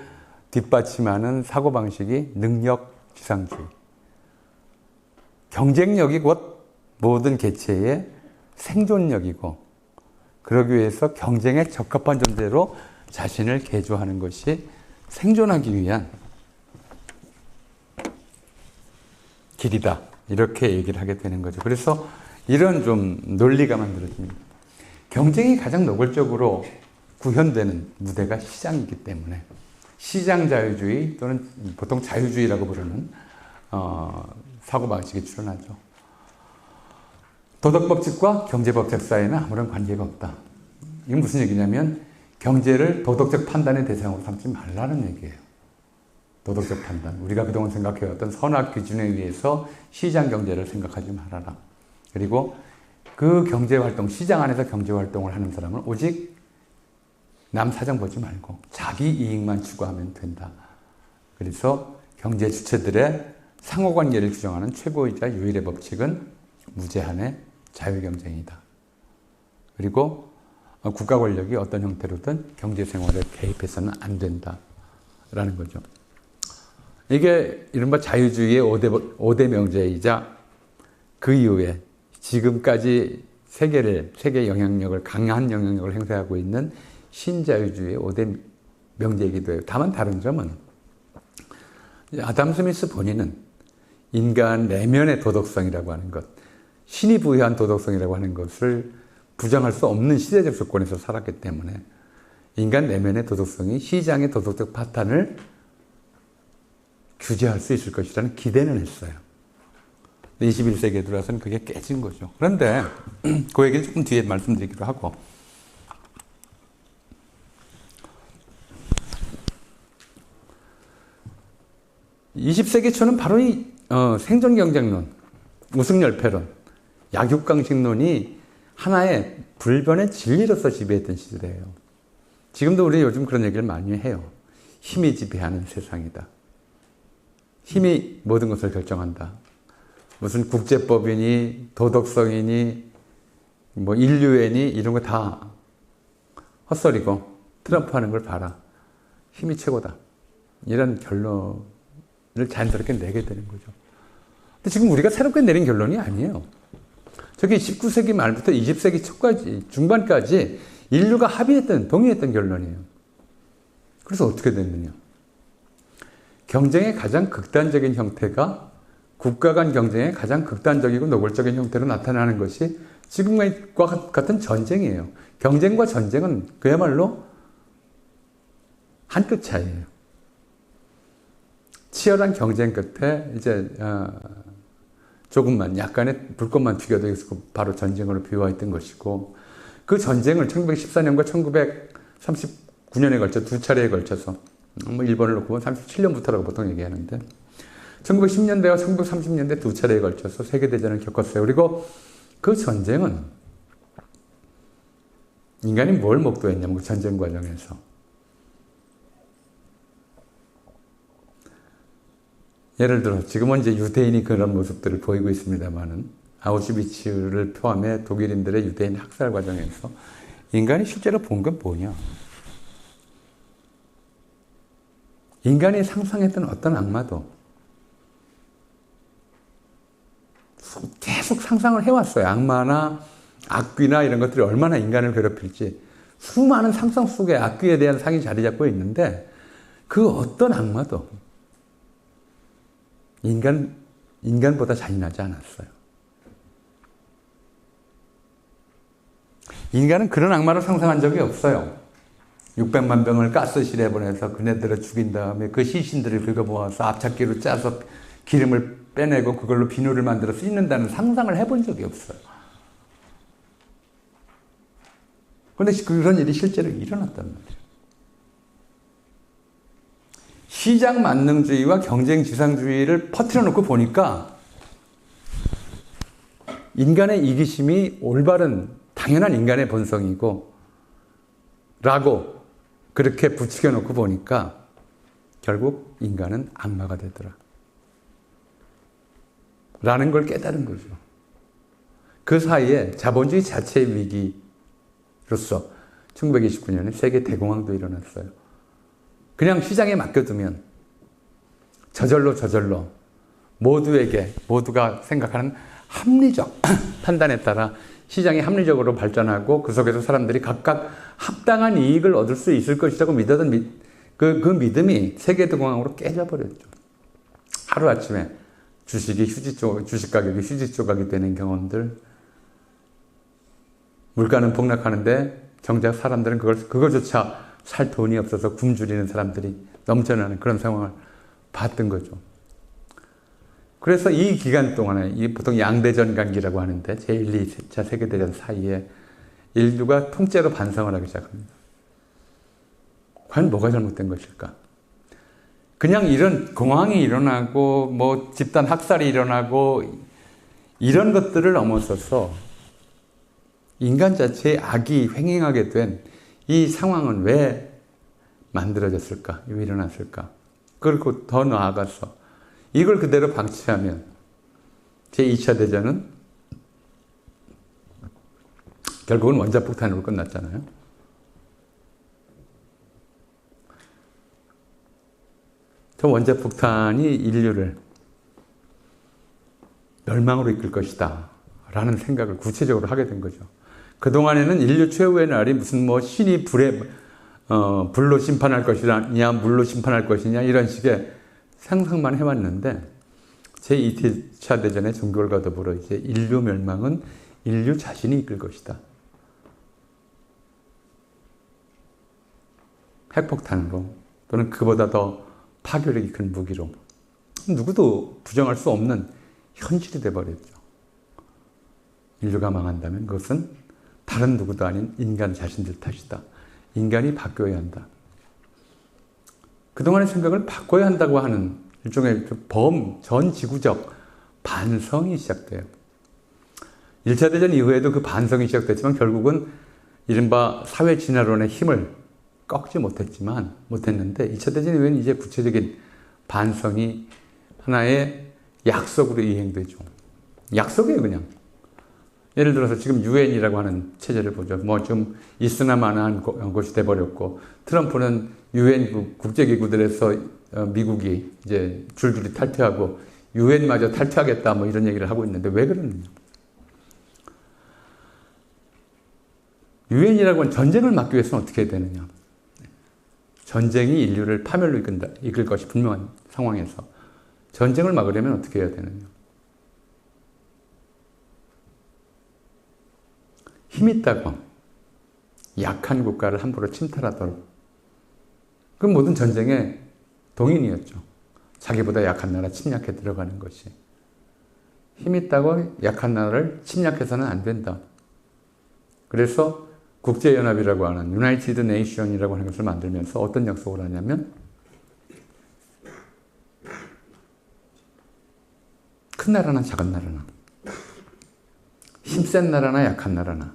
뒷받침하는 사고방식이 능력 지상주의. 경쟁력이 곧 모든 개체의 생존력이고 그러기 위해서 경쟁에 적합한 존재로 자신을 개조하는 것이 생존하기 위한 길이다. 이렇게 얘기를 하게 되는 거죠. 그래서 이런 좀 논리가 만들어집니다. 경쟁이 가장 노골적으로 구현되는 무대가 시장이기 때문에 시장 자유주의 또는 보통 자유주의라고 부르는 사고방식이 출현하죠. 도덕법칙과 경제법칙 사이에는 아무런 관계가 없다. 이게 무슨 얘기냐면 경제를 도덕적 판단의 대상으로 삼지 말라는 얘기예요. 도덕적 판단. 우리가 그동안 생각해왔던 선악 기준에 의해서 시장 경제를 생각하지 말아라. 그리고 그 경제활동, 시장 안에서 경제활동을 하는 사람은 오직 남 사정 보지 말고 자기 이익만 추구하면 된다. 그래서 경제 주체들의 상호관계를 규정하는 최고이자 유일의 법칙은 무제한의 자유경쟁이다. 그리고 국가 권력이 어떤 형태로든 경제생활에 개입해서는 안 된다라는 거죠. 이게 이른바 자유주의의 5대 명제이자 그 이후에 지금까지 세계 영향력을, 강한 영향력을 행사하고 있는 신자유주의의 5대 명제이기도 해요. 다만 다른 점은 아담 스미스 본인은 인간 내면의 도덕성이라고 하는 것, 신이 부여한 도덕성이라고 하는 것을 부정할 수 없는 시대적 조건에서 살았기 때문에 인간 내면의 도덕성이 시장의 도덕적 파탄을 규제할 수 있을 것이라는 기대는 했어요. 21세기에 들어와서는 그게 깨진 거죠. 그런데 그 얘기는 조금 뒤에 말씀드리기로 하고, (20세기) 초는 바로 이 생존경쟁론, 우승열패론, 약육강식론이 하나의 불변의 진리로서 지배했던 시대예요. 지금도 우리 요즘 그런 얘기를 많이 해요. 힘이 지배하는 세상이다. 힘이 모든 것을 결정한다. 무슨 국제법이니 도덕성이니 뭐 인류애니 이런 거 다 헛소리고 트럼프 하는 걸 봐라. 힘이 최고다. 이런 결론을 자연스럽게 내게 되는 거죠. 근데 지금 우리가 새롭게 내린 결론이 아니에요. 저게 19세기 말부터 20세기 초까지, 중반까지 인류가 합의했던, 동의했던 결론이에요. 그래서 어떻게 됐느냐. 경쟁의 가장 극단적인 형태가 국가 간 경쟁의 가장 극단적이고 노골적인 형태로 나타나는 것이 지금과 같은 전쟁이에요. 경쟁과 전쟁은 그야말로 한 끗 차이예요. 치열한 경쟁 끝에 이제 조금만 약간의 불꽃만 튀겨도 바로 전쟁으로 비화했던 것이고, 그 전쟁을 1914년과 1939년에 걸쳐 두 차례에 걸쳐서, 뭐 일본을 놓고 보면 37년부터라고 보통 얘기하는데 1910년대와 1930년대 두 차례에 걸쳐서 세계대전을 겪었어요. 그리고 그 전쟁은 인간이 뭘 목도했냐면 그 전쟁 과정에서 예를 들어 지금은 이제 유대인이 그런 모습들을 보이고 있습니다만은 아우슈비츠를 포함해 독일인들의 유대인 학살 과정에서 인간이 실제로 본 건 뭐냐? 인간이 상상했던 어떤 악마도 계속 상상을 해왔어요. 악마나 악귀나 이런 것들이 얼마나 인간을 괴롭힐지 수많은 상상 속에 악귀에 대한 상이 자리 잡고 있는데 그 어떤 악마도 인간보다 잔인하지 않았어요. 인간은 그런 악마를 상상한 적이 없어요. 600만 병을 가스실에 보내서 그네들을 죽인 다음에 그 시신들을 긁어모아서 앞잡기로 짜서 기름을 빼내고 그걸로 비누를 만들어 씻는다는 상상을 해본 적이 없어요. 그런데 그런 일이 실제로 일어났단 말이에요. 시장 만능주의와 경쟁 지상주의를 퍼뜨려 놓고 보니까 인간의 이기심이 올바른 당연한 인간의 본성이고 라고 그렇게 부추겨 놓고 보니까 결국 인간은 악마가 되더라 라는 걸 깨달은 거죠. 그 사이에 자본주의 자체의 위기로서 1929년에 세계 대공황도 일어났어요. 그냥 시장에 맡겨두면 저절로 모두가 생각하는 합리적 판단에 따라 시장이 합리적으로 발전하고 그 속에서 사람들이 각각 합당한 이익을 얻을 수 있을 것이라고 믿었던 그 믿음이 세계 대공황으로 깨져버렸죠. 하루아침에 주식 가격이 휴지 조각이 되는 경험들, 물가는 폭락하는데 정작 사람들은 그거조차 살 돈이 없어서 굶주리는 사람들이 넘쳐나는 그런 상황을 봤던 거죠. 그래서 이 기간 동안에 보통 양대전 간기라고 하는데 제1, 2차 세계대전 사이에 인류가 통째로 반성을 하기 시작합니다. 과연 뭐가 잘못된 것일까? 그냥 이런 공황이 일어나고 뭐 집단 학살이 일어나고 이런 것들을 넘어서서 인간 자체의 악이 횡행하게 된 이 상황은 왜 만들어졌을까? 왜 일어났을까? 그리고 더 나아가서 이걸 그대로 방치하면 제2차 대전은 결국은 원자폭탄으로 끝났잖아요. 저 원자폭탄이 인류를 멸망으로 이끌 것이다 라는 생각을 구체적으로 하게 된 거죠. 그동안에는 인류 최후의 날이 무슨 뭐 신이 불로 심판할 것이냐 물로 심판할 것이냐 이런 식의 상상만 해왔는데 제2차 대전의 종결과 더불어 이제 인류 멸망은 인류 자신이 이끌 것이다. 핵폭탄으로 또는 그보다 더 파괴력이 큰 무기로 누구도 부정할 수 없는 현실이 돼버렸죠. 인류가 망한다면 그것은 다른 누구도 아닌 인간 자신들 탓이다. 인간이 바뀌어야 한다. 그동안의 생각을 바꿔야 한다고 하는 일종의 전 지구적 반성이 시작돼요. 1차 대전 이후에도 그 반성이 시작됐지만 결국은 이른바 사회 진화론의 힘을 꺾지 못했는데 2차 대전 이후에는 이제 구체적인 반성이 하나의 약속으로 이행되죠. 약속이에요, 그냥. 예를 들어서 지금 유엔이라고 하는 체제를 보죠. 뭐 좀 있으나마나한 것이 돼버렸고, 트럼프는 유엔 국제기구들에서 미국이 이제 줄줄이 탈퇴하고 유엔마저 탈퇴하겠다 뭐 이런 얘기를 하고 있는데 왜 그러느냐? 유엔이라고 하는 전쟁을 막기 위해서는 어떻게 해야 되느냐? 전쟁이 인류를 파멸로 이끌 것이 분명한 상황에서 전쟁을 막으려면 어떻게 해야 되느냐? 힘 있다고 약한 국가를 함부로 침탈하도록. 그 모든 전쟁의 동인이었죠. 자기보다 약한 나라 침략해 들어가는 것이. 힘 있다고 약한 나라를 침략해서는 안 된다. 그래서 국제연합이라고 하는 유나이티드 네이션이라고 하는 것을 만들면서 어떤 약속을 하냐면 큰 나라나 작은 나라나 힘센 나라나 약한 나라나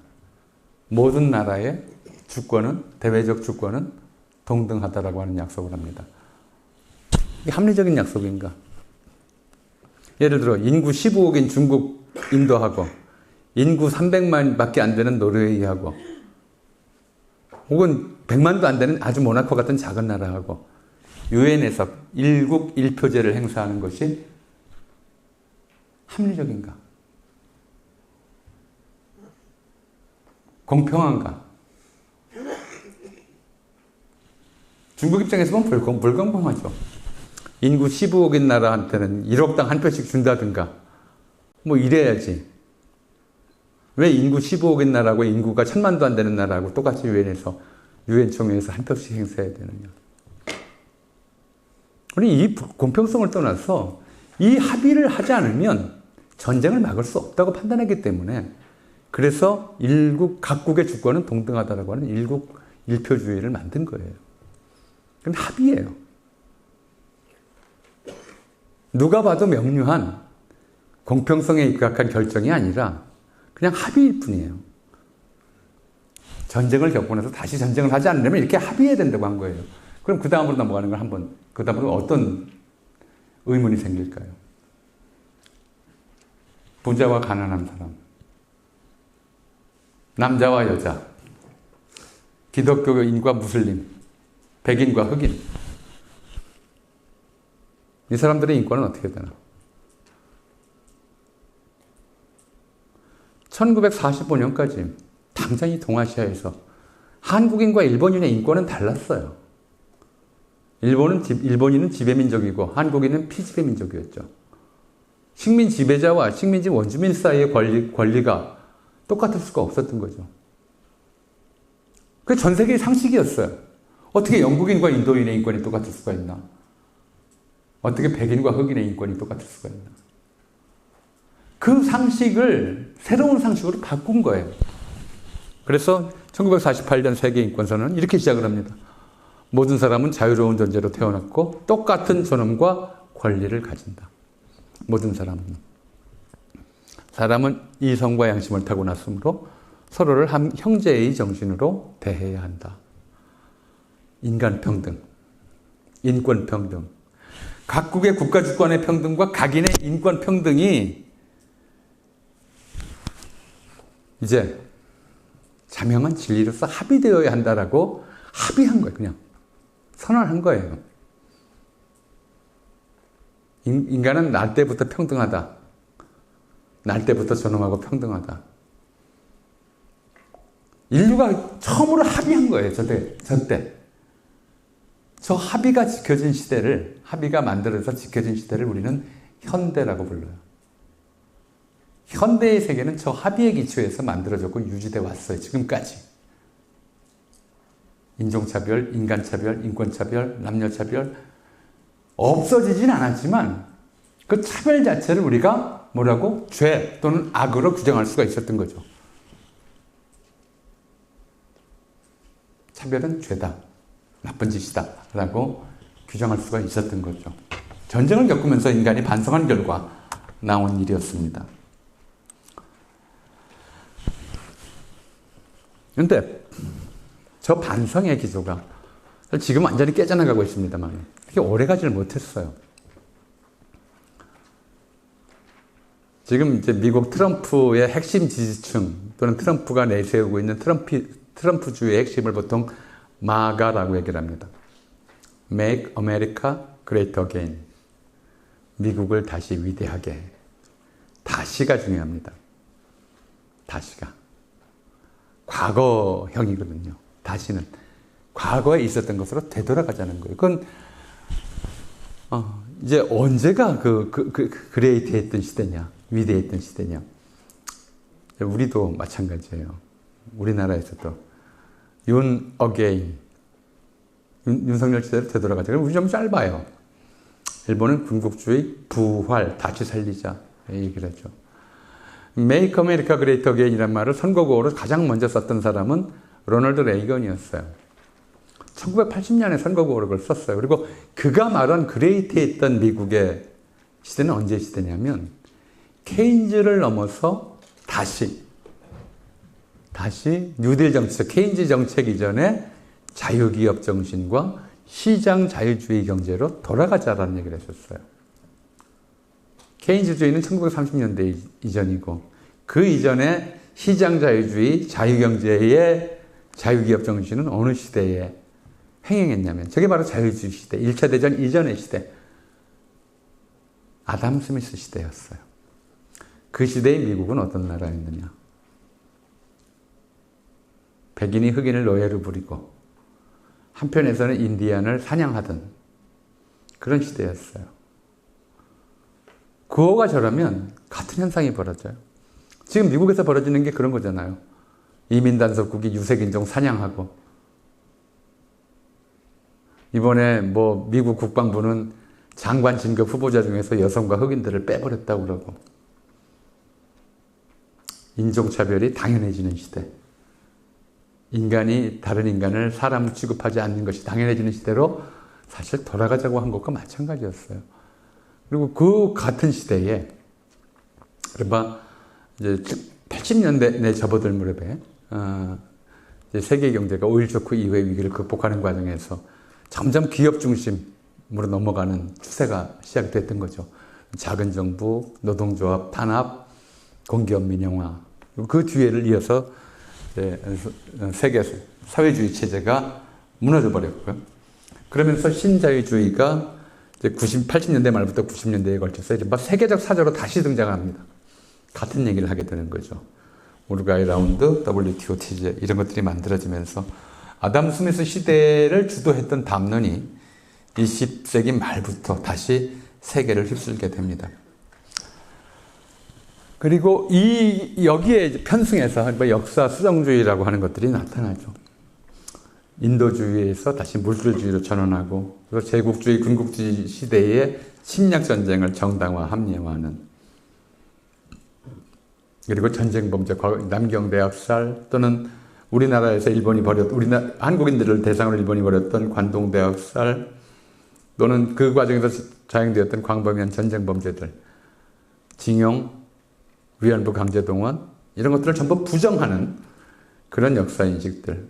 모든 나라의 주권은 대외적 주권은 동등하다라고 하는 약속을 합니다. 이게 합리적인 약속인가? 예를 들어 인구 15억인 중국, 인도하고 인구 300만밖에 안 되는 노르웨이하고 혹은 100만도 안 되는 아주 모나코 같은 작은 나라하고 유엔에서 일국 일표제를 행사하는 것이 합리적인가? 공평한가? 중국 입장에서 보면 불공평하죠. 인구 15억인 나라한테는 1억당 한 표씩 준다든가 뭐 이래야지. 왜 인구 15억인 나라고 인구가 1000만도 안 되는 나라하고 똑같이 유엔에서 유엔 총회에서 한 표씩 행사해야 되느냐. 우리 이 공평성을 떠나서 이 합의를 하지 않으면 전쟁을 막을 수 없다고 판단했기 때문에 그래서 각국의 주권은 동등하다라고 하는 일국 일표주의를 만든 거예요. 그건 합의예요. 누가 봐도 명료한 공평성에 입각한 결정이 아니라 그냥 합의일 뿐이에요. 전쟁을 겪고 나서 다시 전쟁을 하지 않으려면 이렇게 합의해야 된다고 한 거예요. 그럼 그 다음으로 넘어가는 걸 그 다음으로 어떤 의문이 생길까요? 부자와 가난한 사람, 남자와 여자, 기독교인과 무슬림, 백인과 흑인. 이 사람들의 인권은 어떻게 되나? 1945년까지 당장 이 동아시아에서 한국인과 일본인의 인권은 달랐어요. 일본인은 지배민족이고 한국인은 피지배민족이었죠. 식민 지배자와 식민지 원주민 사이의 권리가 똑같을 수가 없었던 거죠. 그게 전 세계의 상식이었어요. 어떻게 영국인과 인도인의 인권이 똑같을 수가 있나? 어떻게 백인과 흑인의 인권이 똑같을 수가 있나? 그 상식을 새로운 상식으로 바꾼 거예요. 그래서 1948년 세계인권선언은 이렇게 시작을 합니다. 모든 사람은 자유로운 존재로 태어났고 똑같은 존엄과 권리를 가진다. 모든 사람은 이성과 양심을 타고났으므로 서로를 한 형제의 정신으로 대해야 한다. 인간평등, 인권평등, 각국의 국가주권의 평등과 각인의 인권평등이 이제 자명한 진리로서 합의되어야 한다라고 합의한 거예요. 그냥 선언한 거예요. 인간은 날 때부터 평등하다. 날 때부터 존엄하고 평등하다. 인류가 처음으로 합의한 거예요. 저때. 저 합의가 지켜진 시대를, 합의가 만들어서 지켜진 시대를 우리는 현대라고 불러요. 현대의 세계는 저 합의에 기초해서 만들어졌고 유지돼 왔어요. 지금까지. 인종차별, 인간차별, 인권차별, 남녀차별 없어지진 않았지만 그 차별 자체를 우리가 뭐라고? 죄 또는 악으로 규정할 수가 있었던 거죠. 차별은 죄다, 나쁜 짓이다 라고 규정할 수가 있었던 거죠. 전쟁을 겪으면서 인간이 반성한 결과 나온 일이었습니다. 그런데 저 반성의 기조가 지금 완전히 깨져나가고 있습니다만 그게 오래가지를 못했어요. 지금 이제 미국 트럼프의 핵심 지지층 또는 트럼프가 내세우고 있는 트럼프주의 핵심을 보통 마가라고 얘기를 합니다. Make America Great Again. 미국을 다시 위대하게. 다시가 중요합니다. 다시가. 과거형이거든요. 다시는 과거에 있었던 것으로 되돌아가자는 거예요. 그건 이제 언제가 그레이트했던 시대냐, 위대했던 시대냐. 우리도 마찬가지예요. 우리나라에서도 윤석열 시대로 되돌아가자. 우리 좀 짧아요. 일본은 군국주의, 부활, 다시 살리자 얘기를 했죠. Make America Great Again이란 말을 선거구호로 가장 먼저 썼던 사람은 로널드 레이건이었어요. 1980년에 선거구호로 그걸 썼어요. 그리고 그가 말한 그레이트했던 미국의 시대는 언제 시대냐면 케인즈를 넘어서 다시 뉴딜 정책, 케인즈 정책 이전에 자유기업 정신과 시장 자유주의 경제로 돌아가자라는 얘기를 했었어요. 케인즈주의는 1930년대 이전이고 그 이전에 시장 자유주의, 자유경제의 자유기업 정신은 어느 시대에 횡행했냐면 저게 바로 자유주의 시대, 1차 대전 이전의 시대, 아담 스미스 시대였어요. 그 시대의 미국은 어떤 나라였느냐. 백인이 흑인을 노예로 부리고 한편에서는 인디안을 사냥하던 그런 시대였어요. 구호가 저라면 같은 현상이 벌어져요. 지금 미국에서 벌어지는 게 그런 거잖아요. 이민단속국이 유색인종 사냥하고 이번에 미국 국방부는 장관 진급 후보자 중에서 여성과 흑인들을 빼버렸다고 그러고 인종차별이 당연해지는 시대. 인간이 다른 인간을 사람 취급하지 않는 것이 당연해지는 시대로 사실 돌아가자고 한 것과 마찬가지였어요. 그리고 그 같은 시대에 이제 80년대 내 접어들 무렵에 이제 세계 경제가 오일 쇼크 이후의 위기를 극복하는 과정에서 점점 기업 중심으로 넘어가는 추세가 시작됐던 거죠. 작은 정부, 노동조합, 탄압, 공기업 민영화. 그 뒤에를 이어서 세계 사회주의 체제가 무너져 버렸고요. 그러면서 신자유주의가 이제 80년대 말부터 90년대에 걸쳐서 이제 세계적 사조로 다시 등장합니다. 같은 얘기를 하게 되는 거죠. 우루과이 라운드, WTO 체제 이런 것들이 만들어지면서 아담 스미스 시대를 주도했던 담론이 20세기 말부터 다시 세계를 휩쓸게 됩니다. 그리고 여기에 편승해서 역사 수정주의라고 하는 것들이 나타나죠. 인도주의에서 다시 물질주의로 전환하고 그리고 제국주의, 군국주의 시대의 침략전쟁을 정당화, 합리화하는 그리고 전쟁범죄, 남경대학살 또는 우리나라에서 한국인들을 대상으로 일본이 벌였던 관동대학살 또는 그 과정에서 자행되었던 광범위한 전쟁범죄들, 징용, 위안부 강제동원 이런 것들을 전부 부정하는 그런 역사인식들.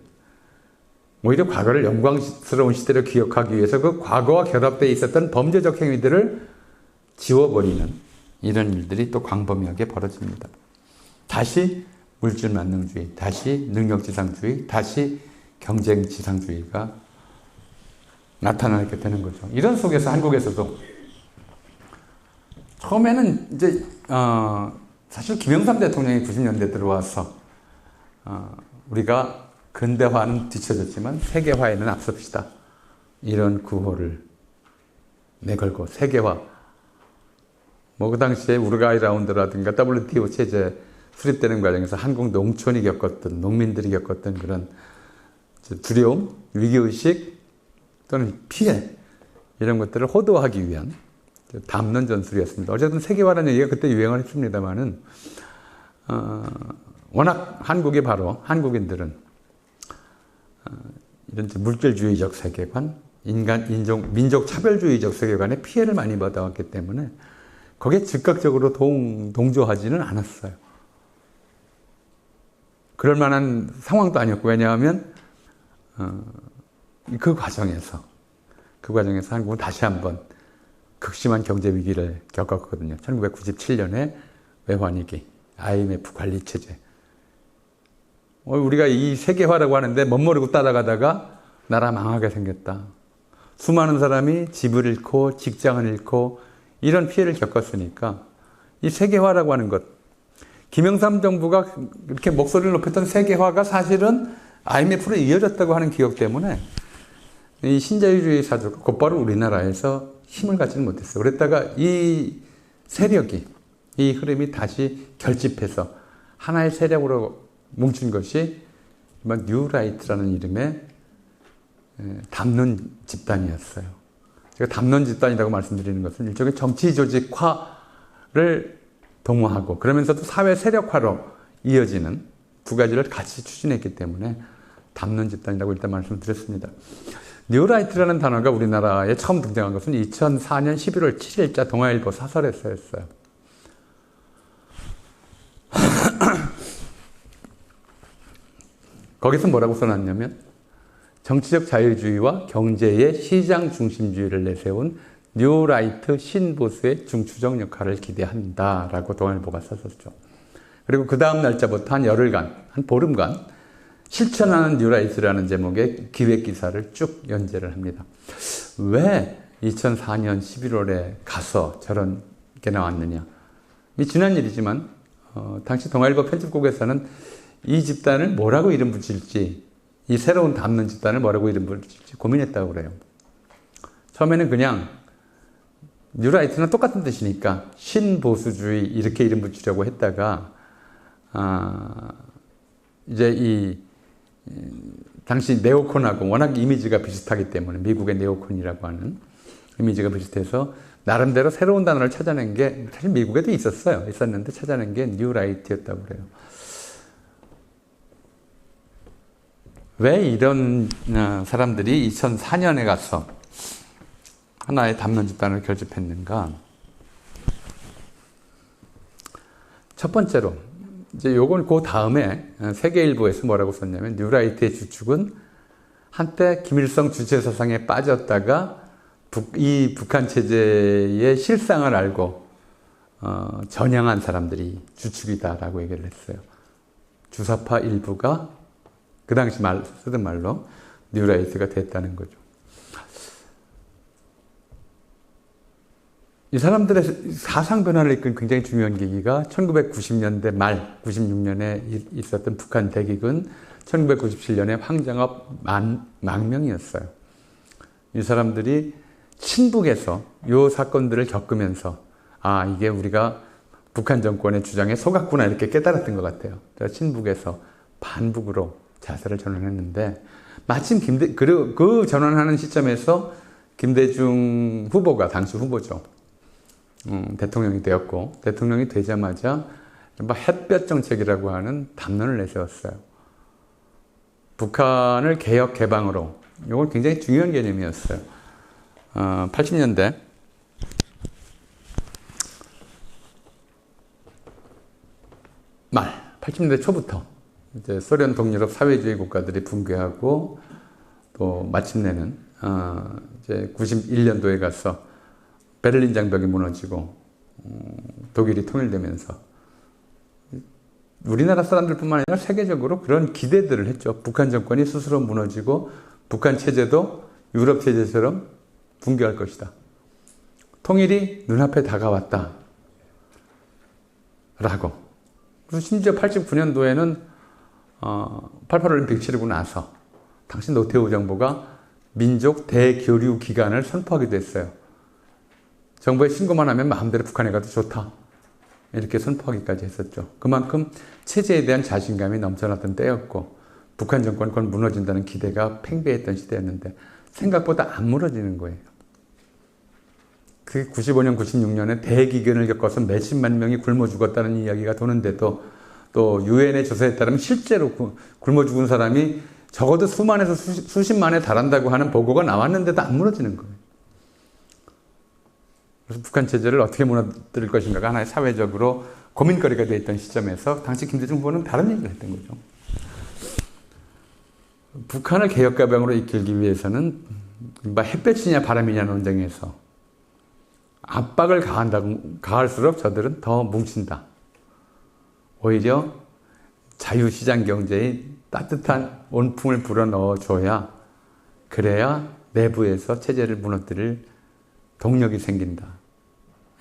오히려 과거를 영광스러운 시대로 기억하기 위해서 그 과거와 결합되어 있었던 범죄적 행위들을 지워버리는 이런 일들이 또 광범위하게 벌어집니다. 다시 물질만능주의, 다시 능력지상주의, 다시 경쟁지상주의가 나타나게 되는 거죠. 이런 속에서 한국에서도 처음에는 이제 사실 김영삼 대통령이 90년대 들어와서 우리가 근대화는 뒤처졌지만 세계화에는 앞섭시다. 이런 구호를 내걸고 세계화, 뭐 그 당시에 우루과이 라운드라든가 WTO 체제 수립되는 과정에서 한국 농촌이 겪었던, 농민들이 겪었던 그런 두려움, 위기의식 또는 피해 이런 것들을 호도하기 위한 담론 전술이었습니다. 어쨌든 세계화라는 얘기가 그때 유행을 했습니다만은 워낙 한국인들은 이런 물질주의적 세계관, 민족 차별주의적 세계관에 피해를 많이 받아왔기 때문에 거기에 즉각적으로 동조하지는 않았어요. 그럴 만한 상황도 아니었고, 왜냐하면 그 과정에서 한국은 다시 한번 극심한 경제 위기를 겪었거든요. 1997년에 외환위기, IMF 관리체제. 우리가 이 세계화라고 하는데 멋모르고 따라가다가 나라 망하게 생겼다. 수많은 사람이 집을 잃고 직장을 잃고 이런 피해를 겪었으니까 이 세계화라고 하는 것, 김영삼 정부가 이렇게 목소리를 높였던 세계화가 사실은 IMF로 이어졌다고 하는 기억 때문에 이 신자유주의 사조가 곧바로 우리나라에서 힘을 갖지는 못했어요. 그랬다가 이 세력이, 이 흐름이 다시 결집해서 하나의 세력으로 뭉친 것이 뉴라이트라는 이름의 담론 집단이었어요. 제가 담론 집단이라고 말씀드리는 것은 일종의 정치 조직화를 도모하고 그러면서도 사회 세력화로 이어지는 두 가지를 같이 추진했기 때문에 담론 집단이라고 일단 말씀드렸습니다. 뉴라이트라는 단어가 우리나라에 처음 등장한 것은 2004년 11월 7일자 동아일보 사설에서였어요. 거기서 뭐라고 써놨냐면 정치적 자유주의와 경제의 시장 중심주의를 내세운 뉴라이트 신보수의 중추적 역할을 기대한다라고 동아일보가 썼었죠. 그리고 그 다음 날짜부터 한 열흘간, 한 보름간 실천하는 뉴라이트라는 제목의 기획기사를 쭉 연재를 합니다. 왜 2004년 11월에 가서 저런 게 나왔느냐. 지난 일이지만 당시 동아일보 편집국에서는 이 집단을 뭐라고 이름 붙일지, 이 새로운 담론 집단을 뭐라고 이름 붙일지 고민했다고 그래요. 처음에는 그냥 뉴라이트는 똑같은 뜻이니까 신보수주의 이렇게 이름 붙이려고 했다가 이제 당시 네오콘하고 워낙 이미지가 비슷하기 때문에 미국의 네오콘이라고 하는 이미지가 비슷해서 나름대로 새로운 단어를 찾아낸 게 사실 미국에도 있었는데 찾아낸 게 뉴라이트였다고 그래요. 왜 이런 사람들이 2004년에 가서 하나의 담론 집단을 결집했는가? 첫 번째로 이제 요건 그 다음에 세계일보에서 뭐라고 썼냐면 뉴라이트의 주축은 한때 김일성 주체 사상에 빠졌다가 이 북한 체제의 실상을 알고 전향한 사람들이 주축이다라고 얘기를 했어요. 주사파 일부가 그 당시 쓰던 말로 뉴라이트가 됐다는 거죠. 이 사람들의 사상 변화를 이끈 굉장히 중요한 계기가 1990년대 말 96년에 있었던 북한 대기근 1997년에 황정업 망명이었어요. 이 사람들이 친북에서 이 사건들을 겪으면서 이게 우리가 북한 정권의 주장에 속았구나 이렇게 깨달았던 것 같아요. 그래서 친북에서 반북으로 자세를 전환했는데 마침 그 전환하는 시점에서 김대중 후보가 당시 후보죠. 대통령이 되었고 대통령이 되자마자 햇볕 정책이라고 하는 담론을 내세웠어요. 북한을 개혁 개방으로 이건 굉장히 중요한 개념이었어요. 80년대 말 80년대 초부터 이제 소련 동유럽 사회주의 국가들이 붕괴하고 또 마침내는 이제 91년도에 가서 베를린 장벽이 무너지고 독일이 통일되면서 우리나라 사람들뿐만 아니라 세계적으로 그런 기대들을 했죠. 북한 정권이 스스로 무너지고 북한 체제도 유럽 체제처럼 붕괴할 것이다. 통일이 눈앞에 다가왔다. 라고. 그래서 심지어 89년도에는 88 올림픽 치르고 나서 당시 노태우 정부가 민족 대교류 기간을 선포하기도 했어요. 정부에 신고만 하면 마음대로 북한에 가도 좋다. 이렇게 선포하기까지 했었죠. 그만큼 체제에 대한 자신감이 넘쳐났던 때였고 북한 정권권 무너진다는 기대가 팽배했던 시대였는데 생각보다 안 무너지는 거예요. 그 95년, 96년에 대기근을 겪어서 몇십만 명이 굶어 죽었다는 이야기가 도는데도 또 유엔의 조사에 따르면 실제로 굶어 죽은 사람이 적어도 수만에서 수십만에 달한다고 하는 보고가 나왔는데도 안 무너지는 거예요. 그래서 북한 체제를 어떻게 무너뜨릴 것인가가 하나의 사회적으로 고민거리가 되어 있던 시점에서 당시 김대중 후보는 다른 얘기를 했던 거죠. 북한을 개혁가방으로 이끌기 위해서는 햇볕이냐 바람이냐 논쟁에서 압박을 가할수록 저들은 더 뭉친다. 오히려 자유시장 경제의 따뜻한 온풍을 불어넣어줘야 그래야 내부에서 체제를 무너뜨릴 동력이 생긴다.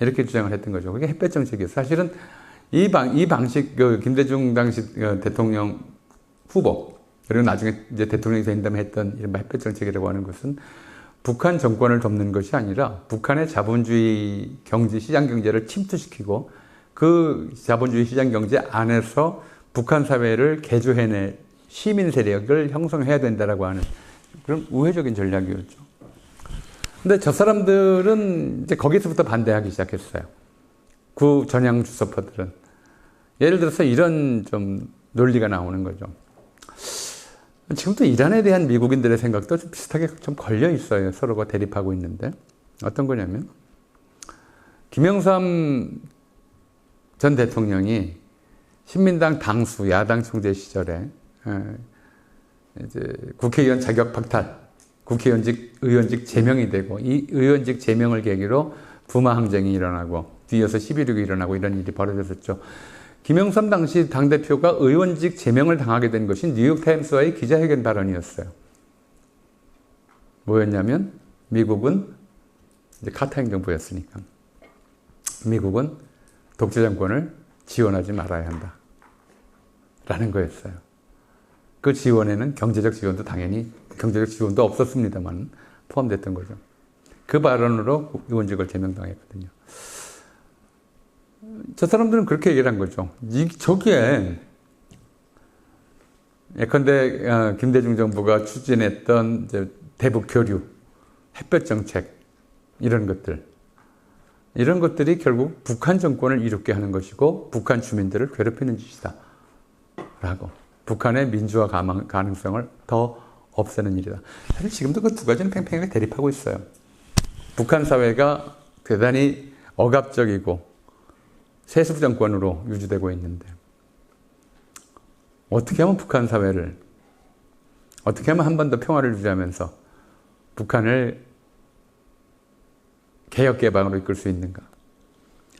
이렇게 주장을 했던 거죠. 그게 햇볕 정책이에요. 사실은 이 방식, 김대중 당시 대통령 후보, 그리고 나중에 이제 대통령이 된 다음에 했던 이른바 햇볕 정책이라고 하는 것은 북한 정권을 돕는 것이 아니라 북한의 자본주의 경제, 시장 경제를 침투시키고 그 자본주의 시장 경제 안에서 북한 사회를 개조해낼 시민 세력을 형성해야 된다라고 하는 그런 우회적인 전략이었죠. 근데 저 사람들은 이제 거기서부터 반대하기 시작했어요. 구 전향 주석파들은. 예를 들어서 이런 좀 논리가 나오는 거죠. 지금도 이란에 대한 미국인들의 생각도 좀 비슷하게 좀 걸려 있어요. 서로가 대립하고 있는데. 어떤 거냐면, 김영삼 전 대통령이 신민당 당수, 야당 총재 시절에 이제 국회의원 자격 박탈, 의원직 제명이 되고 이 의원직 제명을 계기로 부마 항쟁이 일어나고 뒤이어서 11.6이 일어나고 이런 일이 벌어졌었죠. 김영삼 당시 당대표가 의원직 제명을 당하게 된 것이 뉴욕타임스와의 기자회견 발언이었어요. 뭐였냐면 미국은 이제 카타 행정부였으니까 미국은 독재 정권을 지원하지 말아야 한다. 라는 거였어요. 그 지원에는 경제적 지원도 당연히 경제적 지원도 없었습니다만 포함됐던 거죠. 그 발언으로 의원직을 제명당했거든요. 저 사람들은 그렇게 얘기를 한 거죠. 저기에 예컨대 김대중 정부가 추진했던 이제 대북 교류, 햇볕 정책 이런 것들이 결국 북한 정권을 이롭게 하는 것이고 북한 주민들을 괴롭히는 짓이다. 라고 북한의 민주화 가능성을 더 없애는 일이다. 사실 지금도 그 두 가지는 팽팽하게 대립하고 있어요. 북한 사회가 대단히 억압적이고 세습 정권으로 유지되고 있는데 어떻게 하면 북한 사회를 어떻게 하면 한 번 더 평화를 유지하면서 북한을 개혁 개방으로 이끌 수 있는가.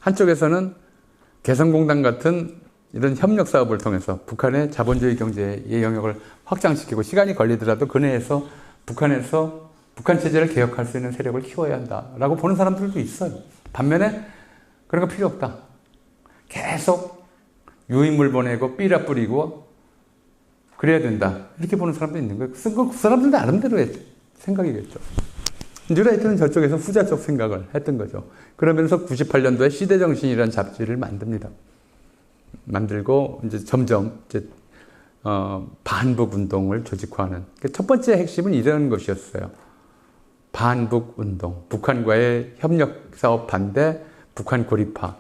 한쪽에서는 개성공단 같은 이런 협력 사업을 통해서 북한의 자본주의 경제의 영역을 확장시키고 시간이 걸리더라도 그 내에서 북한 체제를 개혁할 수 있는 세력을 키워야 한다라고 보는 사람들도 있어요. 반면에 그런 거 필요 없다. 계속 유인물 보내고 삐라 뿌리고 그래야 된다. 이렇게 보는 사람도 있는 거예요. 그 사람들 나름대로의 생각이겠죠. 뉴라이트는 저쪽에서 후자적 생각을 했던 거죠. 그러면서 98년도에 시대정신이라는 잡지를 만들고 이제 점점 반북 운동을 조직화하는. 첫 번째 핵심은 이런 것이었어요. 반북 운동, 북한과의 협력 사업 반대, 북한 고립화.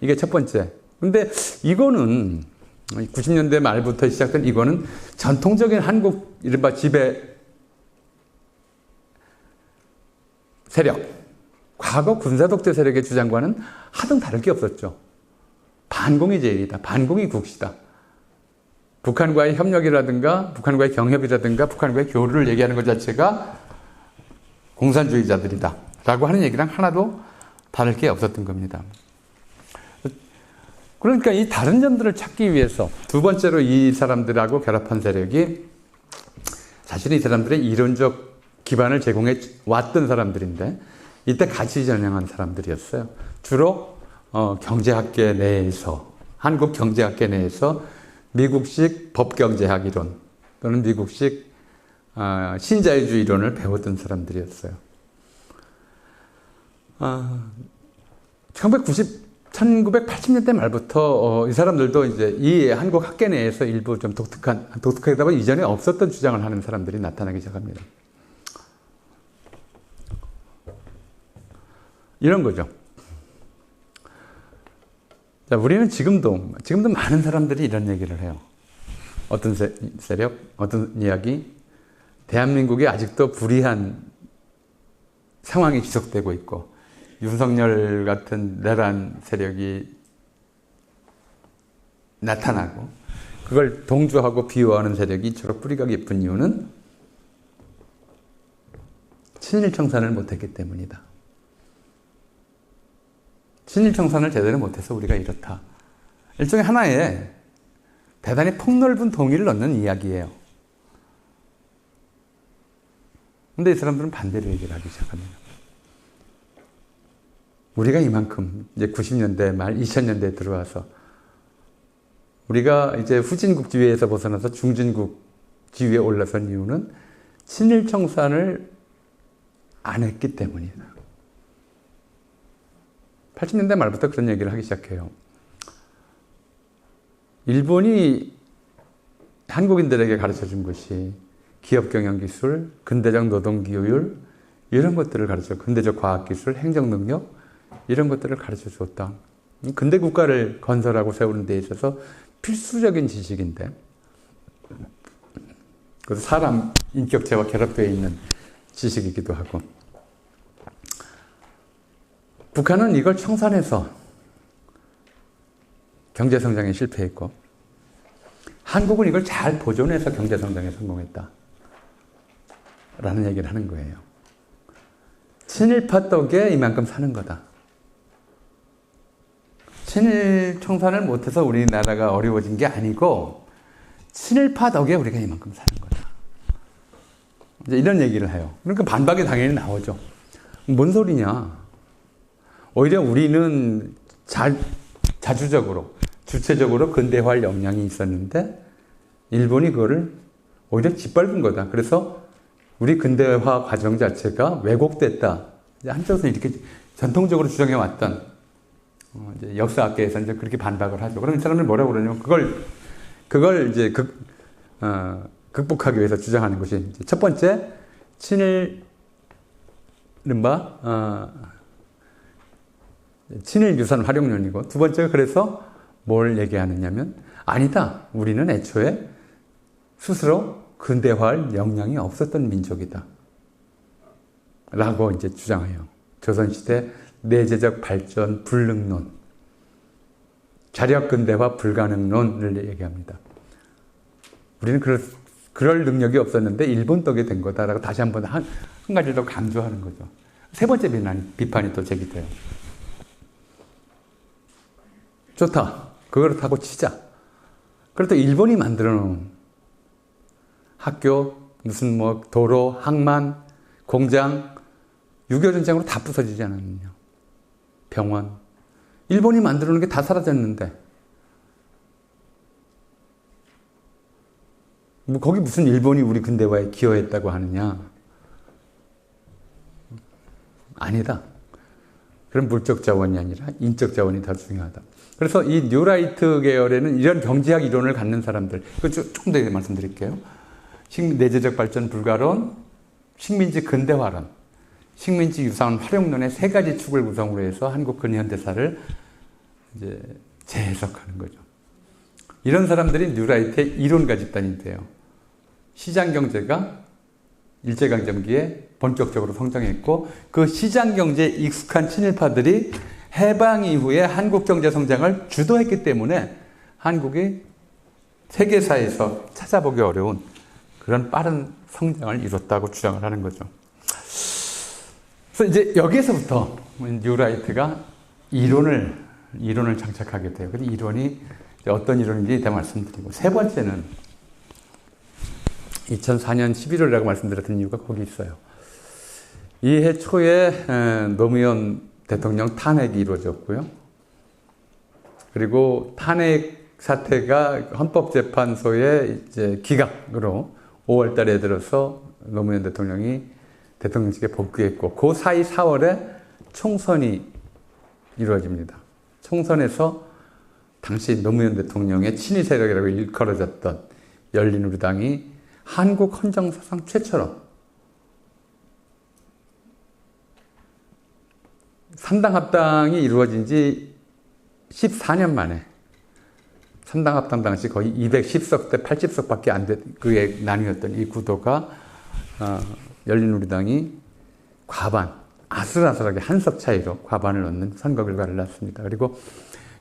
이게 첫 번째. 근데 이거는 90년대 말부터 시작된 이거는 전통적인 한국 이른바 지배 세력, 과거 군사독재 세력의 주장과는 하등 다를 게 없었죠. 반공이 제일이다. 반공이 국시다. 북한과의 협력이라든가 북한과의 경협이라든가 북한과의 교류를 얘기하는 것 자체가 공산주의자들이다. 라고 하는 얘기랑 하나도 다를 게 없었던 겁니다. 그러니까 이 다른 점들을 찾기 위해서 두 번째로 이 사람들하고 결합한 세력이 사실은 이 사람들의 이론적 기반을 제공해 왔던 사람들인데 이때 같이 전향한 사람들이었어요. 주로 경제학계 내에서 한국 경제학계 내에서 미국식 법경제학 이론 또는 미국식 신자유주의 이론을 배웠던 사람들이었어요. 1980년대 말부터 이 사람들도 이제 이 한국 학계 내에서 일부 좀 독특하다 보니 이전에 없었던 주장을 하는 사람들이 나타나기 시작합니다. 이런 거죠. 자, 우리는 지금도 많은 사람들이 이런 얘기를 해요. 어떤 세력, 어떤 이야기, 대한민국이 아직도 불의한 상황이 지속되고 있고, 윤석열 같은 내란 세력이 나타나고, 그걸 동조하고 비호하는 세력이 이처럼 뿌리가 깊은 이유는 친일 청산을 못했기 때문이다. 친일 청산을 제대로 못해서 우리가 이렇다. 일종의 하나의 대단히 폭넓은 동의를 얻는 이야기예요. 근데 이 사람들은 반대로 얘기를 하기 시작합니다. 우리가 이만큼 이제 90년대 말 2000년대에 들어와서 우리가 이제 후진국 지위에서 벗어나서 중진국 지위에 올라선 이유는 친일 청산을 안 했기 때문이다. 80년대 말부터 그런 얘기를 하기 시작해요. 일본이 한국인들에게 가르쳐준 것이 기업 경영 기술, 근대적 노동 기율 이런 것들을 가르쳐, 근대적 과학 기술, 행정 능력 이런 것들을 가르쳐 줬다. 근대 국가를 건설하고 세우는 데 있어서 필수적인 지식인데, 그래서 사람 인격체와 결합되어 있는 지식이기도 하고, 북한은 이걸 청산해서 경제성장에 실패했고, 한국은 이걸 잘 보존해서 경제성장에 성공했다. 라는 얘기를 하는 거예요. 친일파 덕에 이만큼 사는 거다. 친일 청산을 못해서 우리나라가 어려워진 게 아니고, 친일파 덕에 우리가 이만큼 사는 거다. 이제 이런 얘기를 해요. 그러니까 반박이 당연히 나오죠. 뭔 소리냐. 오히려 우리는 자주적으로, 주체적으로 근대화할 역량이 있었는데, 일본이 그거를 오히려 짓밟은 거다. 그래서 우리 근대화 과정 자체가 왜곡됐다. 한쪽에서 이렇게 전통적으로 주장해왔던 이제 역사학계에서 이제 그렇게 반박을 하죠. 그럼 이 사람들이 뭐라고 그러냐면, 그걸 이제 극복하기 위해서 주장하는 것이, 이제 첫 번째, 친일 유산 활용론이고, 두 번째가 그래서 뭘 얘기하느냐면, 아니다. 우리는 애초에 스스로 근대화할 역량이 없었던 민족이다. 라고 이제 주장해요. 조선시대 내재적 발전 불능론, 자력 근대화 불가능론을 얘기합니다. 우리는 그럴 능력이 없었는데 일본 덕에 된 거다라고 다시 한번 한 가지 더 강조하는 거죠. 세 번째 비판이 또 제기돼요. 좋다. 그렇다고 치자. 그래도 일본이 만들어 놓은 학교, 무슨 뭐 도로, 항만, 공장, 6.25 전쟁으로 다 부서지지 않았느냐. 병원. 일본이 만들어 놓은 게 다 사라졌는데. 뭐 거기 무슨 일본이 우리 근대화에 기여했다고 하느냐. 아니다. 그런 물적 자원이 아니라 인적 자원이 더 중요하다. 그래서 이 뉴라이트 계열에는 이런 경제학 이론을 갖는 사람들, 조금 더 말씀드릴게요. 내재적 발전 불가론, 식민지 근대화론, 식민지 유산 활용론의 세 가지 축을 구성으로 해서 한국 근현대사를 이제 재해석하는 거죠. 이런 사람들이 뉴라이트의 이론가 집단이 돼요. 시장 경제가 일제강점기에 본격적으로 성장했고, 그 시장 경제에 익숙한 친일파들이 해방 이후에 한국 경제 성장을 주도했기 때문에 한국이 세계사에서 찾아보기 어려운 그런 빠른 성장을 이뤘다고 주장을 하는 거죠. 그래서 이제 여기에서부터 뉴라이트가 이론을 장착하게 돼요. 그 이론이 어떤 이론인지 이따 말씀드리고, 세 번째는 2004년 11월이라고 말씀드렸던 이유가 거기 있어요. 이해 초에 노무현 대통령 탄핵이 이루어졌고요. 그리고 탄핵 사태가 헌법재판소의 이제 기각으로 5월 달에 들어서 노무현 대통령이 대통령직에 복귀했고, 그 사이 4월에 총선이 이루어집니다. 총선에서 당시 노무현 대통령의 친위 세력이라고 일컬어졌던 열린우리당이 한국 헌정사상 최초로 3당 합당이 이루어진 지 14년 만에 3당 합당 당시 거의 210석 대 80석밖에 안 된 그에 나뉘었던 이 구도가 열린우리당이 과반, 아슬아슬하게 한 석 차이로 과반을 얻는 선거 결과를 낳습니다. 그리고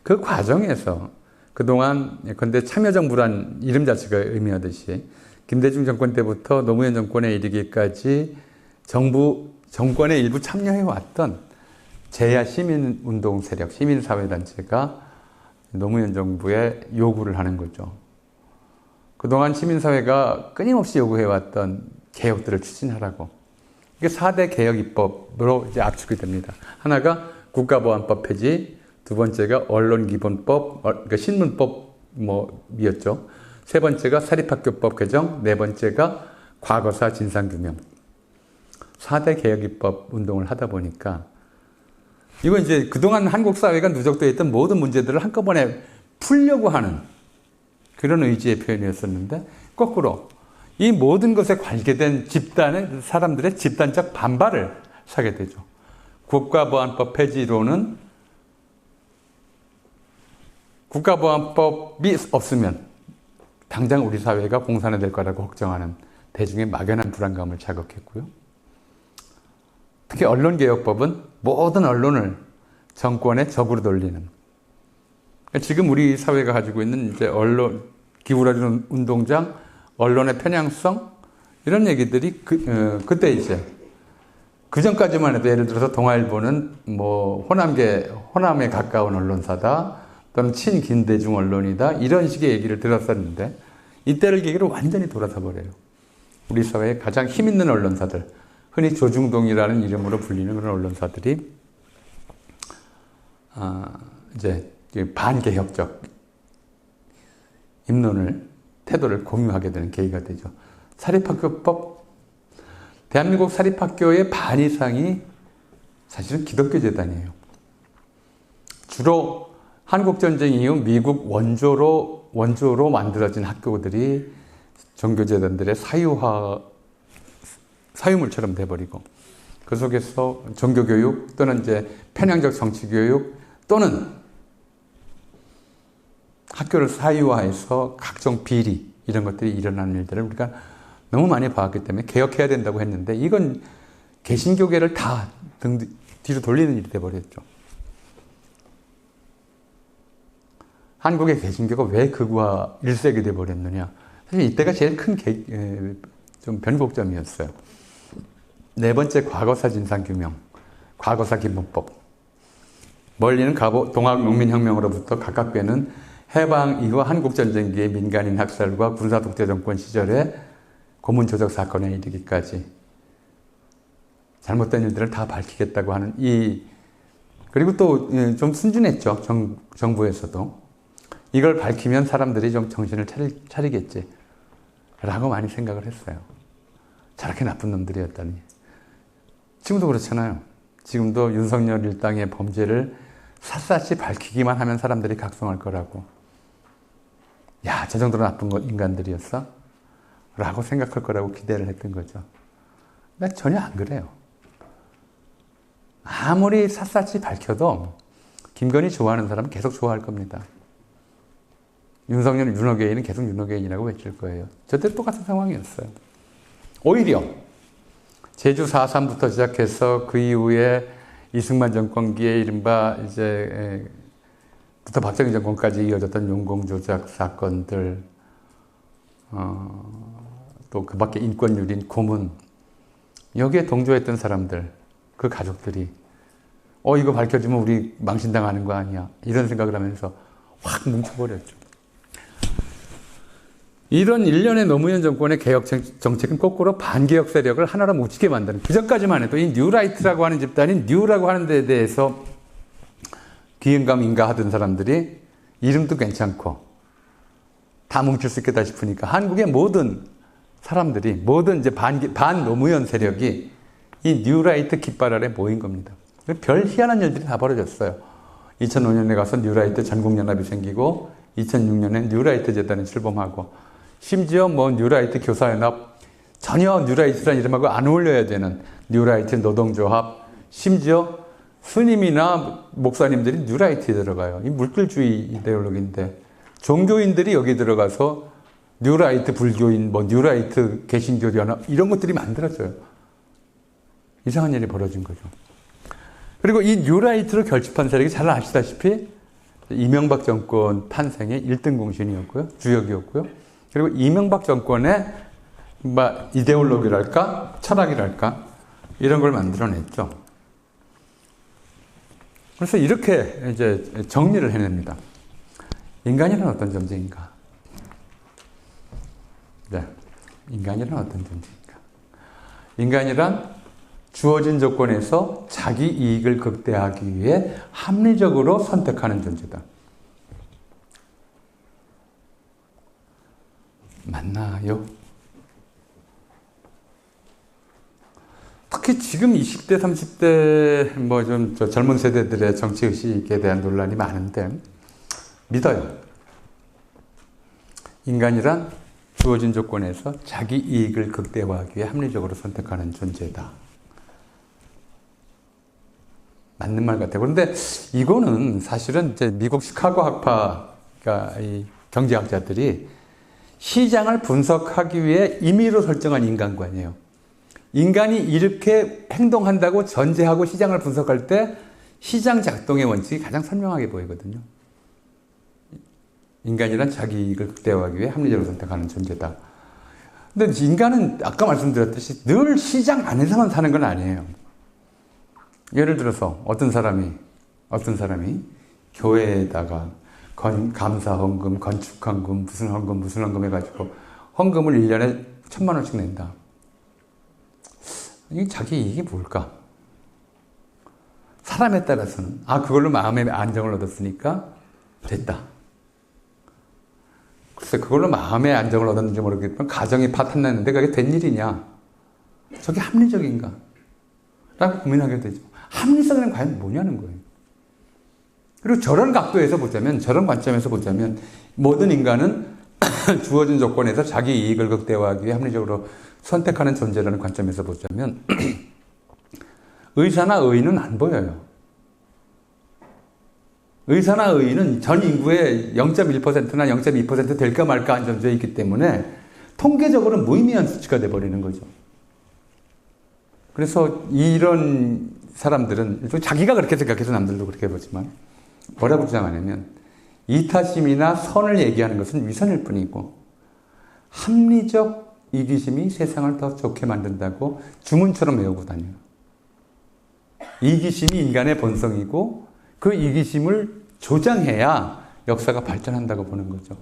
그 과정에서 그동안 예컨대 참여정부란 이름 자체가 의미하듯이 김대중 정권 때부터 노무현 정권에 이르기까지 정권에 일부 참여해왔던 제야 시민운동 세력, 시민사회단체가 노무현 정부에 요구를 하는 거죠. 그동안 시민사회가 끊임없이 요구해왔던 개혁들을 추진하라고. 이게 4대 개혁 입법으로 이제 압축이 됩니다. 하나가 국가보안법 폐지, 두 번째가 언론기본법, 그러니까 신문법이었죠. 세 번째가 사립학교법 개정, 네 번째가 과거사 진상규명. 4대 개혁 입법 운동을 하다 보니까 이건 이제 그동안 한국 사회가 누적되어 있던 모든 문제들을 한꺼번에 풀려고 하는 그런 의지의 표현이었었는데 거꾸로 이 모든 것에 관계된 집단의 사람들의 집단적 반발을 사게 되죠. 국가보안법 폐지로는 국가보안법이 없으면 당장 우리 사회가 공산화될 거라고 걱정하는 대중의 막연한 불안감을 자극했고요. 특히 언론개혁법은 모든 언론을 정권의 적으로 돌리는. 지금 우리 사회가 가지고 있는 이제 언론, 기울어지는 운동장, 언론의 편향성, 이런 얘기들이 그때 이제 그 전까지만 해도 예를 들어서 동아일보는 뭐 호남에 가까운 언론사다, 또는 친긴대중 언론이다, 이런 식의 얘기를 들었었는데 이때를 계기로 완전히 돌아서 버려요. 우리 사회의 가장 힘 있는 언론사들, 흔히 조중동이라는 이름으로 불리는 그런 언론사들이 이제 반개혁적 입론을, 태도를 공유하게 되는 계기가 되죠. 사립학교법, 대한민국 사립학교의 반 이상이 사실은 기독교 재단이에요. 주로 한국전쟁 이후 미국 원조로 만들어진 학교들이 종교재단들의 사유물처럼 돼버리고 그 속에서 종교교육 또는 이제 편향적 정치교육 또는 학교를 사유화해서 각종 비리 이런 것들이 일어나는 일들을 우리가 너무 많이 봐왔기 때문에 개혁해야 된다고 했는데 이건 개신교계를 다 뒤로 돌리는 일이 돼버렸죠. 한국의 개신교가 왜 극우화 1세기 돼버렸느냐. 사실 이때가 제일 큰 좀 변곡점이었어요. 네 번째, 과거사 진상규명, 과거사 기본법. 멀리는 동학농민혁명으로부터 가깝게는 해방 이후 한국전쟁기의 민간인 학살과 군사독재 정권 시절에 고문조작 사건에 이르기까지 잘못된 일들을 다 밝히겠다고 하는 그리고 또 좀 순진했죠. 정부에서도. 이걸 밝히면 사람들이 좀 정신을 차리겠지 라고 많이 생각을 했어요. 저렇게 나쁜 놈들이었다니. 지금도 그렇잖아요. 지금도 윤석열 일당의 범죄를 샅샅이 밝히기만 하면 사람들이 각성할 거라고. 야, 저 정도로 나쁜 인간들이었어? 라고 생각할 거라고 기대를 했던 거죠. 근데 전혀 안 그래요. 아무리 샅샅이 밝혀도 김건희 좋아하는 사람은 계속 좋아할 겁니다. 윤석열 윤호개인은 계속 윤호개인이라고 외칠 거예요. 저때 똑같은 상황이었어요. 오히려 제주 4.3부터 시작해서 그 이후에 이승만 정권기에 이른바 부터 박정희 정권까지 이어졌던 용공조작 사건들, 또 그 밖에 인권유린, 고문, 여기에 동조했던 사람들, 그 가족들이 이거 밝혀주면 우리 망신당하는 거 아니야, 이런 생각을 하면서 확 뭉쳐버렸죠. 이런 일련의 노무현 정권의 개혁 정책은 거꾸로 반개혁 세력을 하나로 뭉치게 만드는, 그전까지만 해도 이 뉴라이트라고 하는 집단이 뉴라고 하는 데에 대해서 기행감 인가하던 사람들이 이름도 괜찮고 다 뭉칠 수 있겠다 싶으니까 한국의 모든 사람들이, 모든 이제 반 노무현 세력이 이 뉴라이트 깃발 아래 모인 겁니다. 별 희한한 일들이 다 벌어졌어요. 2005년에 가서 뉴라이트 전국연합이 생기고 2006년에 뉴라이트 재단이 출범하고 심지어 뭐 뉴라이트 교사연합 전혀 뉴라이트란 이름하고 안 어울려야 되는 뉴라이트 노동조합 심지어 스님이나 목사님들이 뉴라이트에 들어가요. 이 물질주의 이데올로기인데 종교인들이 여기 들어가서 뉴라이트 불교인, 뭐 뉴라이트 개신교 연합 이런 것들이 만들어져요. 이상한 일이 벌어진 거죠. 그리고 이 뉴라이트로 결집한 세력이 잘 아시다시피 이명박 정권 탄생의 1등 공신이었고요. 주역이었고요. 그리고 이명박 정권의 이데올로기랄까 철학이랄까 이런 걸 만들어냈죠. 그래서 이렇게 이제 정리를 해냅니다. 인간이란 어떤 존재인가? 네. 인간이란 어떤 존재인가? 인간이란 주어진 조건에서 자기 이익을 극대화하기 위해 합리적으로 선택하는 존재다. 맞나요? 특히 지금 20대, 30대 뭐 좀 젊은 세대들의 정치의식에 대한 논란이 많은데 믿어요. 인간이란 주어진 조건에서 자기 이익을 극대화하기 위해 합리적으로 선택하는 존재다. 맞는 말 같아요. 그런데 이거는 사실은 이제 미국 시카고 학파 이 경제학자들이 시장을 분석하기 위해 임의로 설정한 인간관이에요. 인간이 이렇게 행동한다고 전제하고 시장을 분석할 때 시장 작동의 원칙이 가장 선명하게 보이거든요. 인간이란 자기 이익을 극대화하기 위해 합리적으로 선택하는 존재다. 근데 인간은 아까 말씀드렸듯이 늘 시장 안에서만 사는 건 아니에요. 예를 들어서 어떤 사람이 교회에다가 감사 헌금, 건축 헌금, 무슨 헌금 해가지고 헌금을 1년에 1,000만 원씩 낸다. 이 자기 이익이 뭘까? 사람에 따라서는 그걸로 마음의 안정을 얻었으니까 됐다. 글쎄 그걸로 마음의 안정을 얻었는지 모르겠지만 가정이 파탄났는데 그게 된 일이냐? 저게 합리적인가? 라고 고민하게 되죠. 합리성은 과연 뭐냐는 거예요. 그리고 저런 각도에서 보자면, 저런 관점에서 보자면 모든 인간은 주어진 조건에서 자기 이익을 극대화하기 위해 합리적으로 선택하는 존재라는 관점에서 보자면 의사나 의인은 안 보여요. 의사나 의인은 전 인구의 0.1%나 0.2% 될까 말까 한 존재에 있기 때문에 통계적으로는 무의미한 수치가 돼버리는 거죠. 그래서 이런 사람들은 자기가 그렇게 생각해서 남들도 그렇게 보지만 뭐라고 주장하냐면 이타심이나 선을 얘기하는 것은 위선일 뿐이고 합리적 이기심이 세상을 더 좋게 만든다고 주문처럼 외우고 다녀요. 이기심이 인간의 본성이고 그 이기심을 조장해야 역사가 발전한다고 보는 거죠.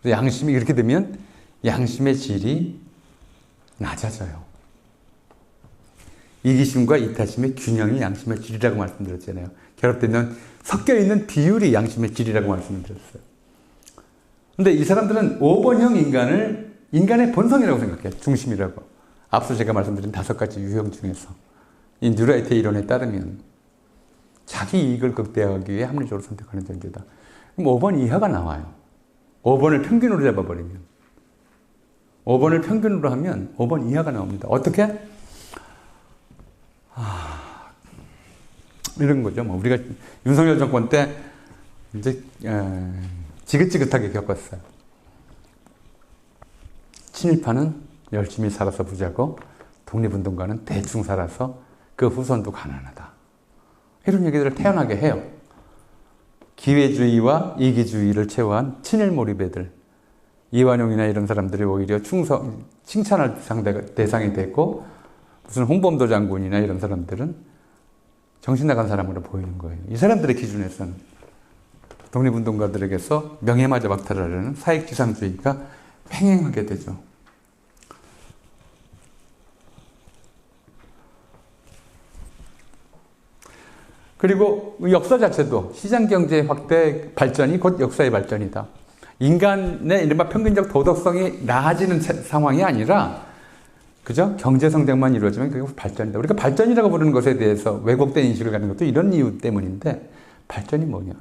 그래서 양심이 이렇게 되면 양심의 질이 낮아져요. 이기심과 이타심의 균형이 양심의 질이라고 말씀드렸잖아요. 결합되면 섞여있는 비율이 양심의 질이라고 말씀드렸어요. 근데 이 사람들은 5번형 인간을 인간의 본성이라고 생각해요. 중심이라고. 앞서 제가 말씀드린 5가지 유형 중에서 이 뉴라이트의 이론에 따르면 자기 이익을 극대화하기 위해 합리적으로 선택하는 존재다. 그럼 5번 이하가 나와요. 5번을 평균으로 잡아버리면. 5번을 평균으로 하면 5번 이하가 나옵니다. 어떻게? 이런 거죠. 뭐 우리가 윤석열 정권 때 이제 지긋지긋하게 겪었어요. 친일파는 열심히 살아서 부자고 독립운동가는 대충 살아서 그 후손도 가난하다. 이런 얘기들을 태연하게 해요. 기회주의와 이기주의를 채워한 친일 몰입애들. 이완용이나 이런 사람들이 오히려 칭찬할 대상이 됐고 무슨 홍범도 장군이나 이런 사람들은 정신 나간 사람으로 보이는 거예요. 이 사람들의 기준에서는 독립운동가들에게서 명예마저 박탈하려는 사익지상주의가 횡행하게 되죠. 그리고 역사 자체도 시장경제의 확대 발전이 곧 역사의 발전이다. 인간의 이른바 평균적 도덕성이 나아지는 상황이 아니라 그죠? 경제성장만 이루어지면 그게 발전이다. 우리가 발전이라고 부르는 것에 대해서 왜곡된 인식을 갖는 것도 이런 이유 때문인데 발전이 뭐냐?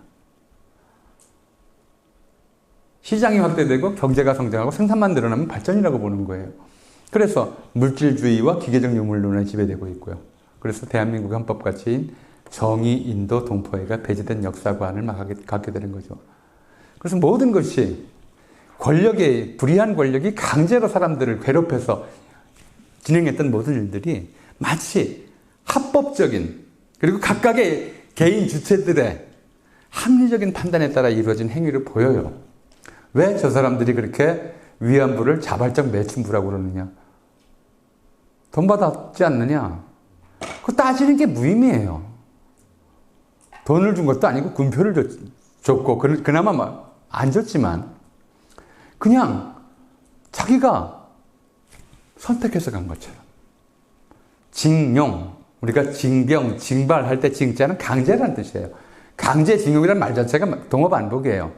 시장이 확대되고 경제가 성장하고 생산만 늘어나면 발전이라고 보는 거예요. 그래서 물질주의와 기계적 유물론에 지배되고 있고요. 그래서 대한민국 헌법 가치인 정의, 인도, 동포애가 배제된 역사관을 막 갖게 되는 거죠. 그래서 모든 것이 불의한 권력이 강제로 사람들을 괴롭혀서 진행했던 모든 일들이 마치 합법적인, 그리고 각각의 개인 주체들의 합리적인 판단에 따라 이루어진 행위를 보여요. 왜 저 사람들이 그렇게 위안부를 자발적 매춘부라고 그러느냐? 돈 받았지 않느냐? 그거 따지는 게 무의미해요. 돈을 준 것도 아니고 군표를 줬고, 그나마 안 줬지만, 그냥 자기가 선택해서 간 것처럼. 징용, 우리가 징병, 징발할 때 징자는 강제라는 뜻이에요. 강제징용이라는 말 자체가 동어반복이에요.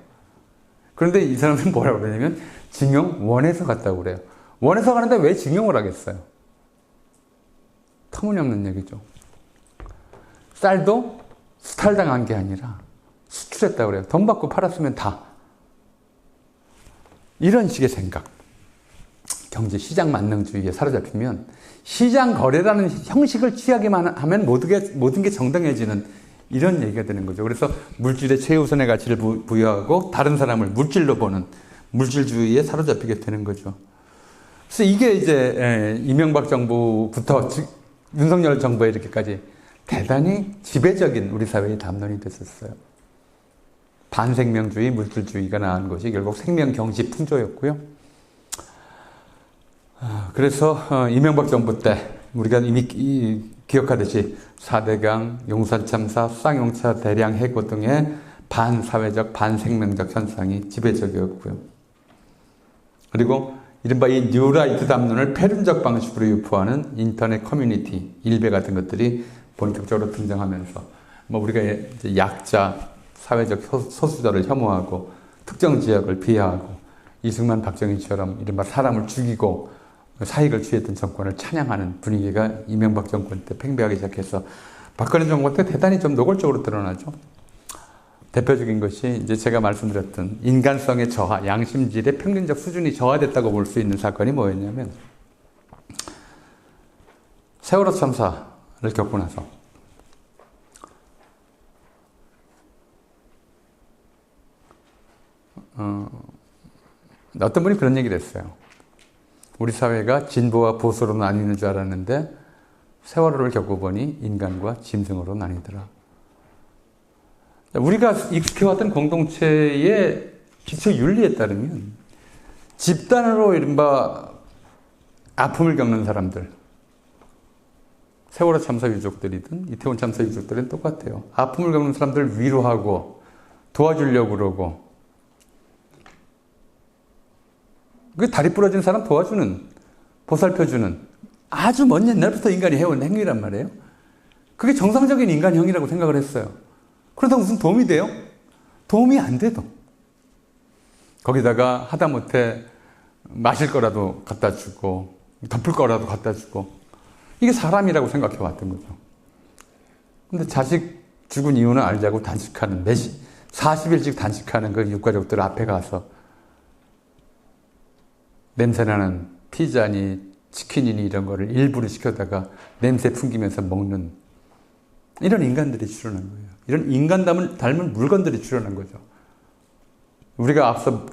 그런데 이 사람들은 뭐라고 그러냐면 징용 원해서 갔다고 그래요. 원해서 가는데 왜 징용을 하겠어요? 터무니없는 얘기죠. 쌀도 수탈당한 게 아니라 수출했다고 그래요. 돈 받고 팔았으면 다. 이런 식의 생각. 경제 시장 만능주의에 사로잡히면 시장 거래라는 형식을 취하기만 하면 모든 게 정당해지는 이런 얘기가 되는 거죠. 그래서 물질의 최우선의 가치를 부여하고 다른 사람을 물질로 보는 물질주의에 사로잡히게 되는 거죠. 그래서 이게 이제 이명박 정부부터 윤석열 정부에 이렇게까지 대단히 지배적인 우리 사회의 담론이 됐었어요. 반생명주의, 물질주의가 나은 것이 결국 생명경시 풍조였고요. 그래서 이명박 정부 때 우리가 이미 기억하듯이 4대강, 용산참사, 수상용차 대량 해고 등의 반사회적, 반생명적 현상이 지배적이었고요. 그리고 이른바 이 뉴라이트 담론을 패륜적 방식으로 유포하는 인터넷 커뮤니티, 일베 같은 것들이 본격적으로 등장하면서 우리가 이제 약자, 사회적 소수자를 혐오하고 특정 지역을 비하하고 이승만, 박정희처럼 이른바 사람을 죽이고 사익을 취했던 정권을 찬양하는 분위기가 이명박 정권 때 팽배하기 시작해서 박근혜 정권 때 대단히 좀 노골적으로 드러나죠. 대표적인 것이 이제 제가 말씀드렸던 인간성의 저하, 양심질의 평균적 수준이 저하됐다고 볼 수 있는 사건이 뭐였냐면 세월호 참사를 겪고 나서 어떤 분이 그런 얘기를 했어요. 우리 사회가 진보와 보수로 나뉘는 줄 알았는데 세월호를 겪어보니 인간과 짐승으로 나뉘더라. 우리가 익숙해왔던 공동체의 기초 윤리에 따르면 집단으로 이른바 아픔을 겪는 사람들, 세월호 참사 유족들이든 이태원 참사 유족들은 똑같아요. 아픔을 겪는 사람들을 위로하고 도와주려고 그러고, 그 다리 부러진 사람 도와주는, 보살펴주는 아주 먼 옛날부터 인간이 해온 행위란 말이에요. 그게 정상적인 인간형이라고 생각을 했어요. 그러다가 무슨 도움이 돼요? 도움이 안 돼도. 거기다가 하다못해 마실 거라도 갖다 주고 덮을 거라도 갖다 주고, 이게 사람이라고 생각해 왔던 거죠. 근데 자식 죽은 이유는 알자고 단식하는, 40일씩 단식하는 그 육가족들 앞에 가서 냄새나는 피자니 치킨이니 이런 거를 일부러 시켜다가 냄새 풍기면서 먹는 이런 인간들이 출현한 거예요. 이런 인간 닮은 물건들이 출현한 거죠.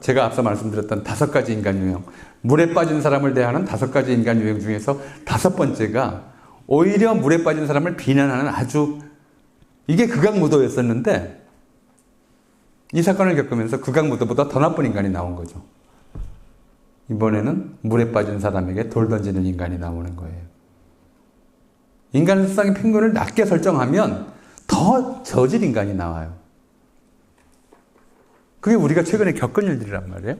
제가 앞서 말씀드렸던 5가지 인간 유형, 물에 빠진 사람을 대하는 5가지 인간 유형 중에서 5번째가 오히려 물에 빠진 사람을 비난하는 이게 극악무도였었는데, 이 사건을 겪으면서 극악무도보다 더 나쁜 인간이 나온 거죠. 이번에는 물에 빠진 사람에게 돌 던지는 인간이 나오는 거예요. 인간 수상의 평균을 낮게 설정하면 더 저질 인간이 나와요. 그게 우리가 최근에 겪은 일들이란 말이에요.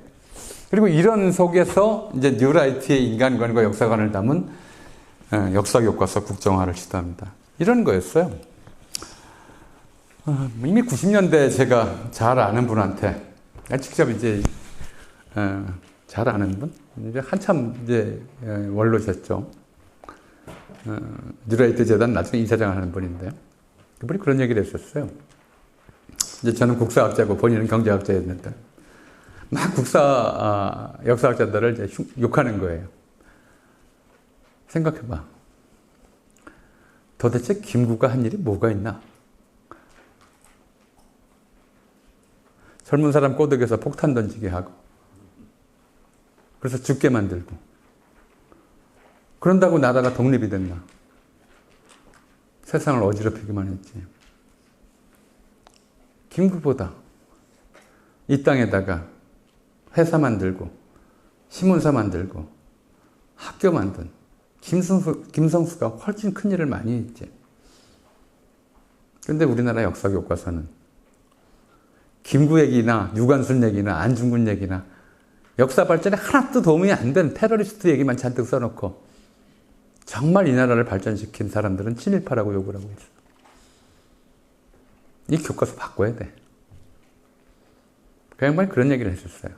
그리고 이런 속에서 이제 뉴라이트의 인간관과 역사관을 담은 역사교과서 국정화를 시도합니다. 이런 거였어요. 이미 90년대 제가 잘 아는 분한테, 직접 이제 잘 아는 분? 이제 한참 이제 원로셨죠. 뉴라이트 재단 나중에 이사장 하는 분인데, 그분이 그런 얘기를 했었어요. 이제 저는 국사학자고 본인은 경제학자였는데 막 역사학자들을 이제 욕하는 거예요. 생각해봐. 도대체 김구가 한 일이 뭐가 있나? 젊은 사람 꼬드겨서 폭탄 던지게 하고 그래서 죽게 만들고 그런다고 나라가 독립이 됐나? 세상을 어지럽히기만 했지. 김구보다 이 땅에다가 회사 만들고 신문사 만들고 학교 만든 김성수가 훨씬 큰 일을 많이 했지. 그런데 우리나라 역사 교과서는 김구 얘기나 유관순 얘기나 안중근 얘기나 역사 발전에 하나도 도움이 안 된 테러리스트 얘기만 잔뜩 써놓고 정말 이 나라를 발전시킨 사람들은 친일파라고 욕을 하고 있어. 이 교과서 바꿔야 돼. 그 양반이 그런 얘기를 했었어요.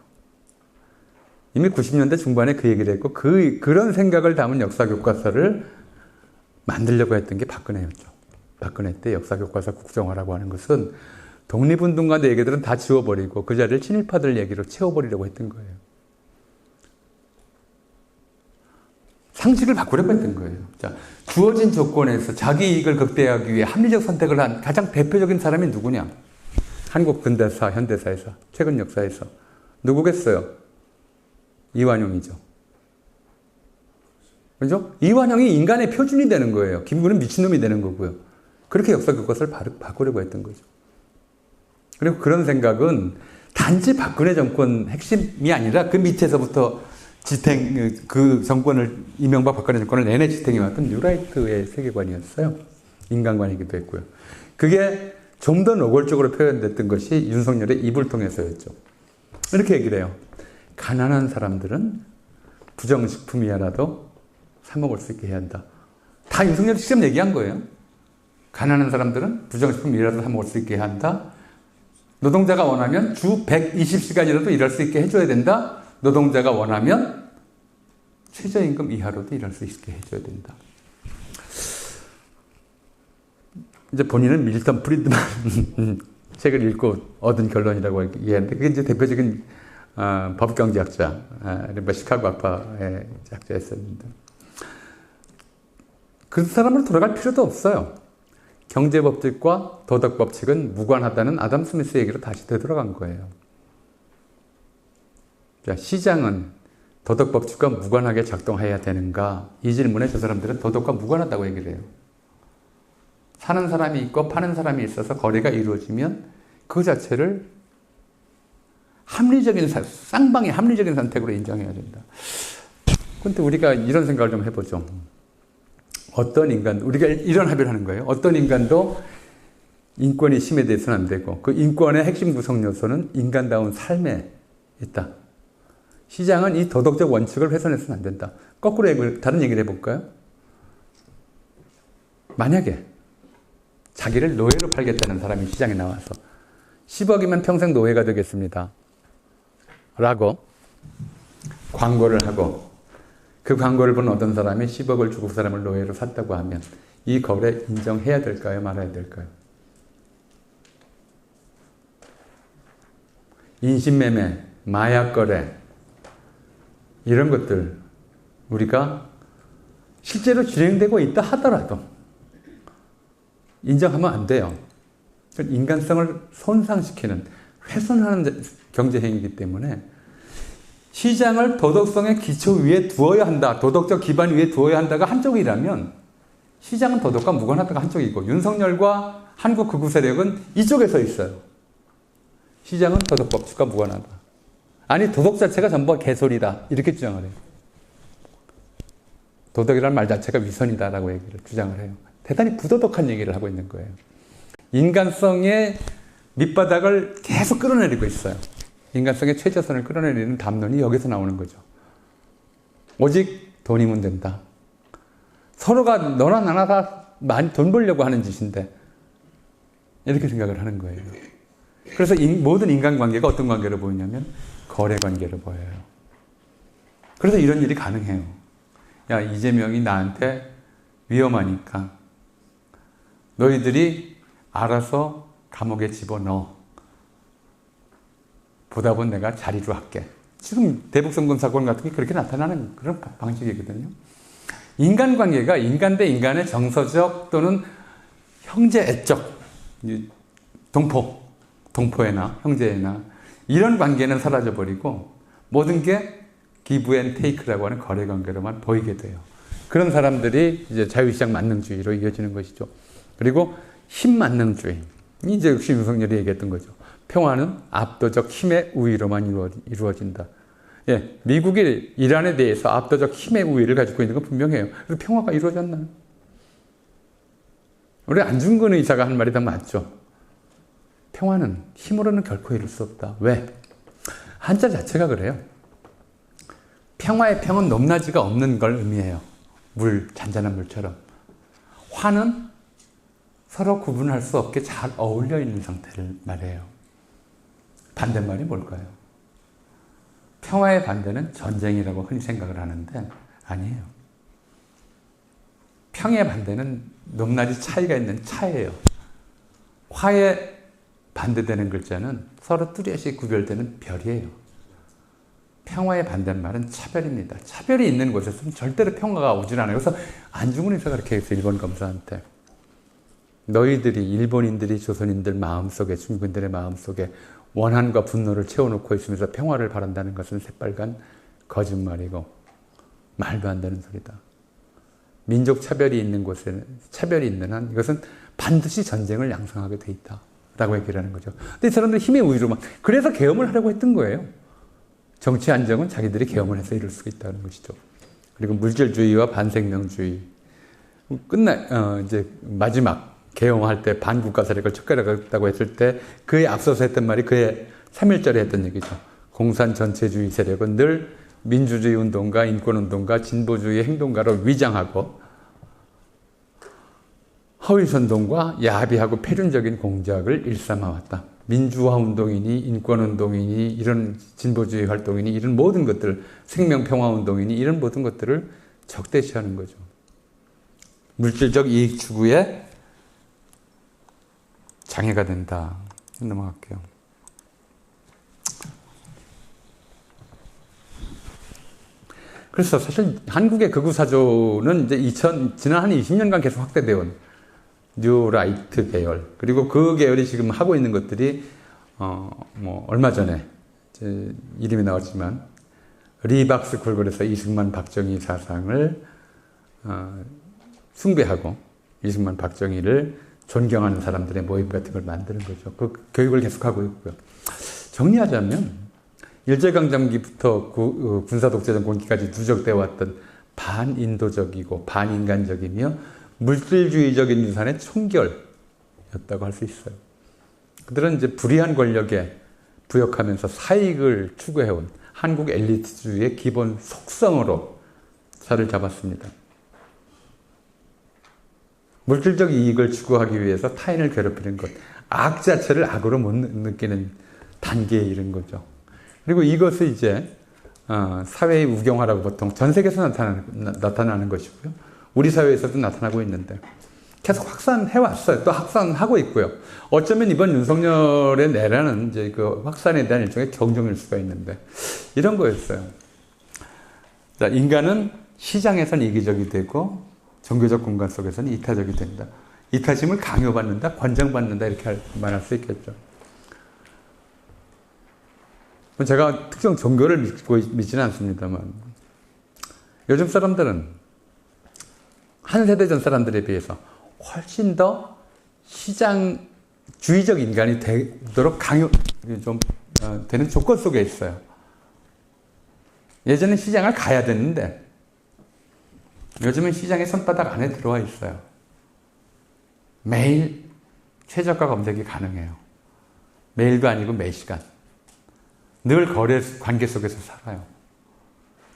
이미 90년대 중반에 그 얘기를 했고 그런 생각을 담은 역사 교과서를 만들려고 했던 게 박근혜였죠. 박근혜 때 역사 교과서 국정화라고 하는 것은 독립운동가 얘기들은 다 지워버리고 그 자리를 친일파들 얘기로 채워버리려고 했던 거예요. 상식을 바꾸려고 했던 거예요. 자, 주어진 조건에서 자기 이익을 극대화하기 위해 합리적 선택을 한 가장 대표적인 사람이 누구냐? 한국 근대사, 현대사에서, 최근 역사에서 누구겠어요? 이완용이죠. 그죠? 이완용이 인간의 표준이 되는 거예요. 김구는 미친놈이 되는 거고요. 그렇게 역사 교과서를 바꾸려고 했던 거죠. 그리고 그런 생각은 단지 박근혜 정권 핵심이 아니라 그 밑에서부터 그 정권을, 이명박 박근혜 정권을 내내 지탱해왔던 뉴라이트의 세계관이었어요. 인간관이기도 했고요. 그게 좀 더 노골적으로 표현됐던 것이 윤석열의 입을 통해서였죠. 이렇게 얘기를 해요. 가난한 사람들은 부정식품이야라도 사먹을 수 있게 해야 한다. 다 윤석열이 직접 얘기한 거예요. 가난한 사람들은 부정식품이라도 사먹을 수 있게 해야 한다. 노동자가 원하면 주 120시간이라도 일할 수 있게 해줘야 된다. 노동자가 원하면 최저임금 이하로도 일할 수 있게 해줘야 된다. 이제 본인은 밀턴 프리드만 책을 읽고 얻은 결론이라고 얘기하는데 그게 이제 대표적인 법경제학자, 시카고 학파의 학자였었는데 그 사람으로 돌아갈 필요도 없어요. 경제법칙과 도덕법칙은 무관하다는 아담 스미스 얘기로 다시 되돌아간 거예요. 자, 시장은 도덕법칙과 무관하게 작동해야 되는가? 이 질문에 저 사람들은 도덕과 무관하다고 얘기를 해요. 사는 사람이 있고 파는 사람이 있어서 거래가 이루어지면 그 자체를 쌍방의 합리적인 선택으로 인정해야 된다. 그런데 우리가 이런 생각을 좀 해보죠. 어떤 인간, 우리가 이런 합의를 하는 거예요. 어떤 인간도 인권이 침해돼서는 안 되고 그 인권의 핵심 구성 요소는 인간다운 삶에 있다. 시장은 이 도덕적 원칙을 훼손해서는 안 된다. 거꾸로 다른 얘기를 해볼까요? 만약에 자기를 노예로 팔겠다는 사람이 시장에 나와서 10억이면 평생 노예가 되겠습니다. 라고 광고를 하고 그 광고를 본 어떤 사람이 10억을 주고 그 사람을 노예로 샀다고 하면 이 거래 인정해야 될까요? 말아야 될까요? 인신매매, 마약거래 이런 것들 우리가 실제로 진행되고 있다 하더라도 인정하면 안 돼요. 인간성을 손상시키는, 훼손하는 경제행위이기 때문에 시장을 도덕성의 기초 위에 두어야 한다. 도덕적 기반 위에 두어야 한다가 한쪽이라면 시장은 도덕과 무관하다가 한쪽이고 윤석열과 한국 극우 세력은 이쪽에 서 있어요. 시장은 도덕법칙과 무관하다. 아니 도덕 자체가 전부 개소리다. 이렇게 주장을 해요. 도덕이라는 말 자체가 위선이다라고 얘기를 주장을 해요. 대단히 부도덕한 얘기를 하고 있는 거예요. 인간성의 밑바닥을 계속 끌어내리고 있어요. 인간성의 최저선을 끌어내리는 담론이 여기서 나오는 거죠. 오직 돈이면 된다. 서로가 너나 나나 다 많이 돈 벌려고 하는 짓인데 이렇게 생각을 하는 거예요. 그래서 모든 인간관계가 어떤 관계로 보이냐면 거래관계로 보여요. 그래서 이런 일이 가능해요. 야, 이재명이 나한테 위험하니까 너희들이 알아서 감옥에 집어넣어. 보다 본 내가 자리로 할게. 지금 대북송금 사건 같은 게 그렇게 나타나는 그런 방식이거든요. 인간관계가 인간 대 인간의 정서적 또는 형제애적, 동포애나 형제애나 이런 관계는 사라져버리고 모든 게 기브 앤 테이크라고 하는 거래관계로만 보이게 돼요. 그런 사람들이 이제 자유시장 만능주의로 이어지는 것이죠. 그리고 힘만능주의. 이제 역시 윤석열이 얘기했던 거죠. 평화는 압도적 힘의 우위로만 이루어진다. 예, 미국이 이란에 대해서 압도적 힘의 우위를 가지고 있는 건 분명해요. 그래서 평화가 이루어졌나요? 우리 안중근 의사가 한 말이 더 맞죠. 평화는 힘으로는 결코 이룰 수 없다. 왜? 한자 자체가 그래요. 평화의 평은 높낮이가 없는 걸 의미해요. 물, 잔잔한 물처럼. 화는 서로 구분할 수 없게 잘 어울려 있는 상태를 말해요. 반대말이 뭘까요? 평화의 반대는 전쟁이라고 흔히 생각을 하는데 아니에요. 평의 반대는 높낮이 차이가 있는 차예요. 화에 반대되는 글자는 서로 뚜렷이 구별되는 별이에요. 평화의 반대말은 차별입니다. 차별이 있는 곳에서는 절대로 평화가 오질 않아요. 그래서 안중근 의사가 그렇게 했어요. 일본 검사한테. 너희들이 일본인들이 조선인들 마음속에 중국인들의 마음속에 원한과 분노를 채워놓고 있으면서 평화를 바란다는 것은 새빨간 거짓말이고 말도 안 되는 소리다. 민족 차별이 있는 곳에 차별이 있는 한 이것은 반드시 전쟁을 양성하게 돼 있다 라고 얘기를 하는 거죠. 근데 이 사람들은 힘의 우위로만 그래서 계엄을 하려고 했던 거예요. 정치 안정은 자기들이 계엄을 해서 이룰 수 있다는 것이죠. 그리고 물질주의와 반생명주의 이제 마지막 계엄할 때 반국가 세력을 척결하겠다고 했을 때 그에 앞서서 했던 말이 그의 3.1절에 했던 얘기죠. 공산 전체주의 세력은 늘 민주주의 운동가, 인권운동가, 진보주의 행동가로 위장하고 허위선동과 야비하고 폐륜적인 공작을 일삼아왔다. 민주화 운동이니 인권운동이니 이런 진보주의 활동이니 이런 모든 것들, 생명평화운동이니 이런 모든 것들을 적대시하는 거죠. 물질적 이익 추구에 장애가 된다. 넘어갈게요. 그래서 사실 한국의 극우사조는 이제 지난 한 20년간 계속 확대되어 온 뉴라이트 계열, 그리고 그 계열이 지금 하고 있는 것들이 얼마 전에 이름이 나왔지만 리박스 콜걸에서 이승만 박정희 사상을 숭배하고 이승만 박정희를 존경하는 사람들의 모임 같은 걸 만드는 거죠. 그 교육을 계속하고 있고요. 정리하자면 일제강점기부터 군사독재정권기까지 누적되어 왔던 반인도적이고 반인간적이며 물질주의적인 유산의 총결이었다고 할 수 있어요. 그들은 이제 불의한 권력에 부역하면서 사익을 추구해온 한국 엘리트주의의 기본 속성으로 자리를 잡았습니다. 물질적 이익을 추구하기 위해서 타인을 괴롭히는 것, 악 자체를 악으로 못 느끼는 단계에 이른 거죠. 그리고 이것을 이제 사회의 우경화라고 보통 전 세계에서 나타나는 것이고요. 우리 사회에서도 나타나고 있는데 계속 확산해왔어요. 또 확산하고 있고요. 어쩌면 이번 윤석열의 내란은 이제 그 확산에 대한 일종의 경종일 수가 있는데 이런 거였어요. 자, 인간은 시장에선 이기적이 되고 종교적 공간 속에서는 이타적이 된다. 이타심을 강요받는다, 권장받는다 이렇게 말할 수 있겠죠. 제가 특정 종교를 믿지는 않습니다만 요즘 사람들은 한 세대 전 사람들에 비해서 훨씬 더 시장주의적 인간이 되도록 되는 조건 속에 있어요. 예전엔 시장을 가야 됐는데 요즘은 시장의 손바닥 안에 들어와 있어요. 매일 최저가 검색이 가능해요. 매일도 아니고 매시간. 늘 거래 관계 속에서 살아요.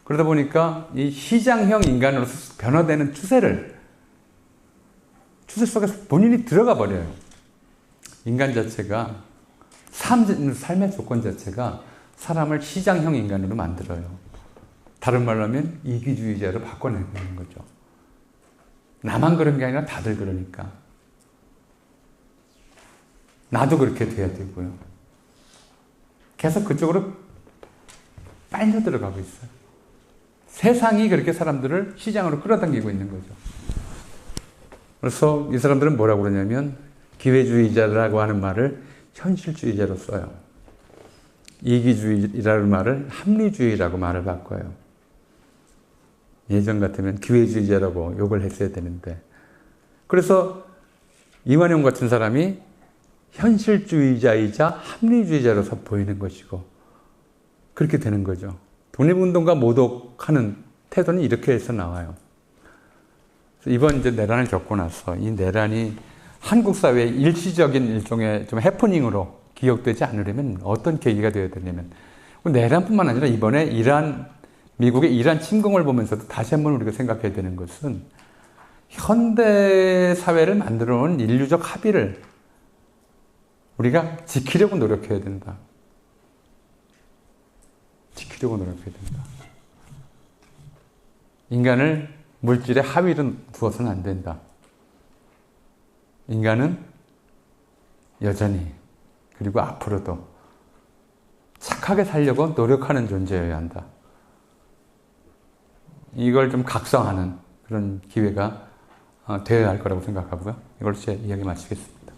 그러다 보니까 이 시장형 인간으로서 변화되는 추세 속에서 본인이 들어가 버려요. 인간 자체가, 삶의 조건 자체가 사람을 시장형 인간으로 만들어요. 다른 말로 하면 이기주의자로 바꿔내고 있는 거죠. 나만 그런 게 아니라 다들 그러니까. 나도 그렇게 돼야 되고요. 계속 그쪽으로 빨려 들어가고 있어요. 세상이 그렇게 사람들을 시장으로 끌어당기고 있는 거죠. 그래서 이 사람들은 뭐라고 그러냐면 기회주의자라고 하는 말을 현실주의자로 써요. 이기주의라는 말을 합리주의라고 말을 바꿔요. 예전 같으면 기회주의자라고 욕을 했어야 되는데, 그래서 이완용 같은 사람이 현실주의자이자 합리주의자로서 보이는 것이고 그렇게 되는 거죠. 독립운동가 모독하는 태도는 이렇게 해서 나와요. 이번 이제 내란을 겪고 나서 이 내란이 한국 사회의 일시적인 일종의 좀 해프닝으로 기억되지 않으려면 어떤 계기가 되어야 되냐면, 내란뿐만 아니라 이번에 미국의 이란 침공을 보면서도 다시 한번 우리가 생각해야 되는 것은 현대 사회를 만들어 놓은 인류적 합의를 우리가 지키려고 노력해야 된다. 지키려고 노력해야 된다. 인간을 물질의 하위로 두어서는 안 된다. 인간은 여전히 그리고 앞으로도 착하게 살려고 노력하는 존재여야 한다. 이걸 좀 각성하는 그런 기회가 되어야 할 거라고 생각하고요. 이걸로 제 이야기 마치겠습니다.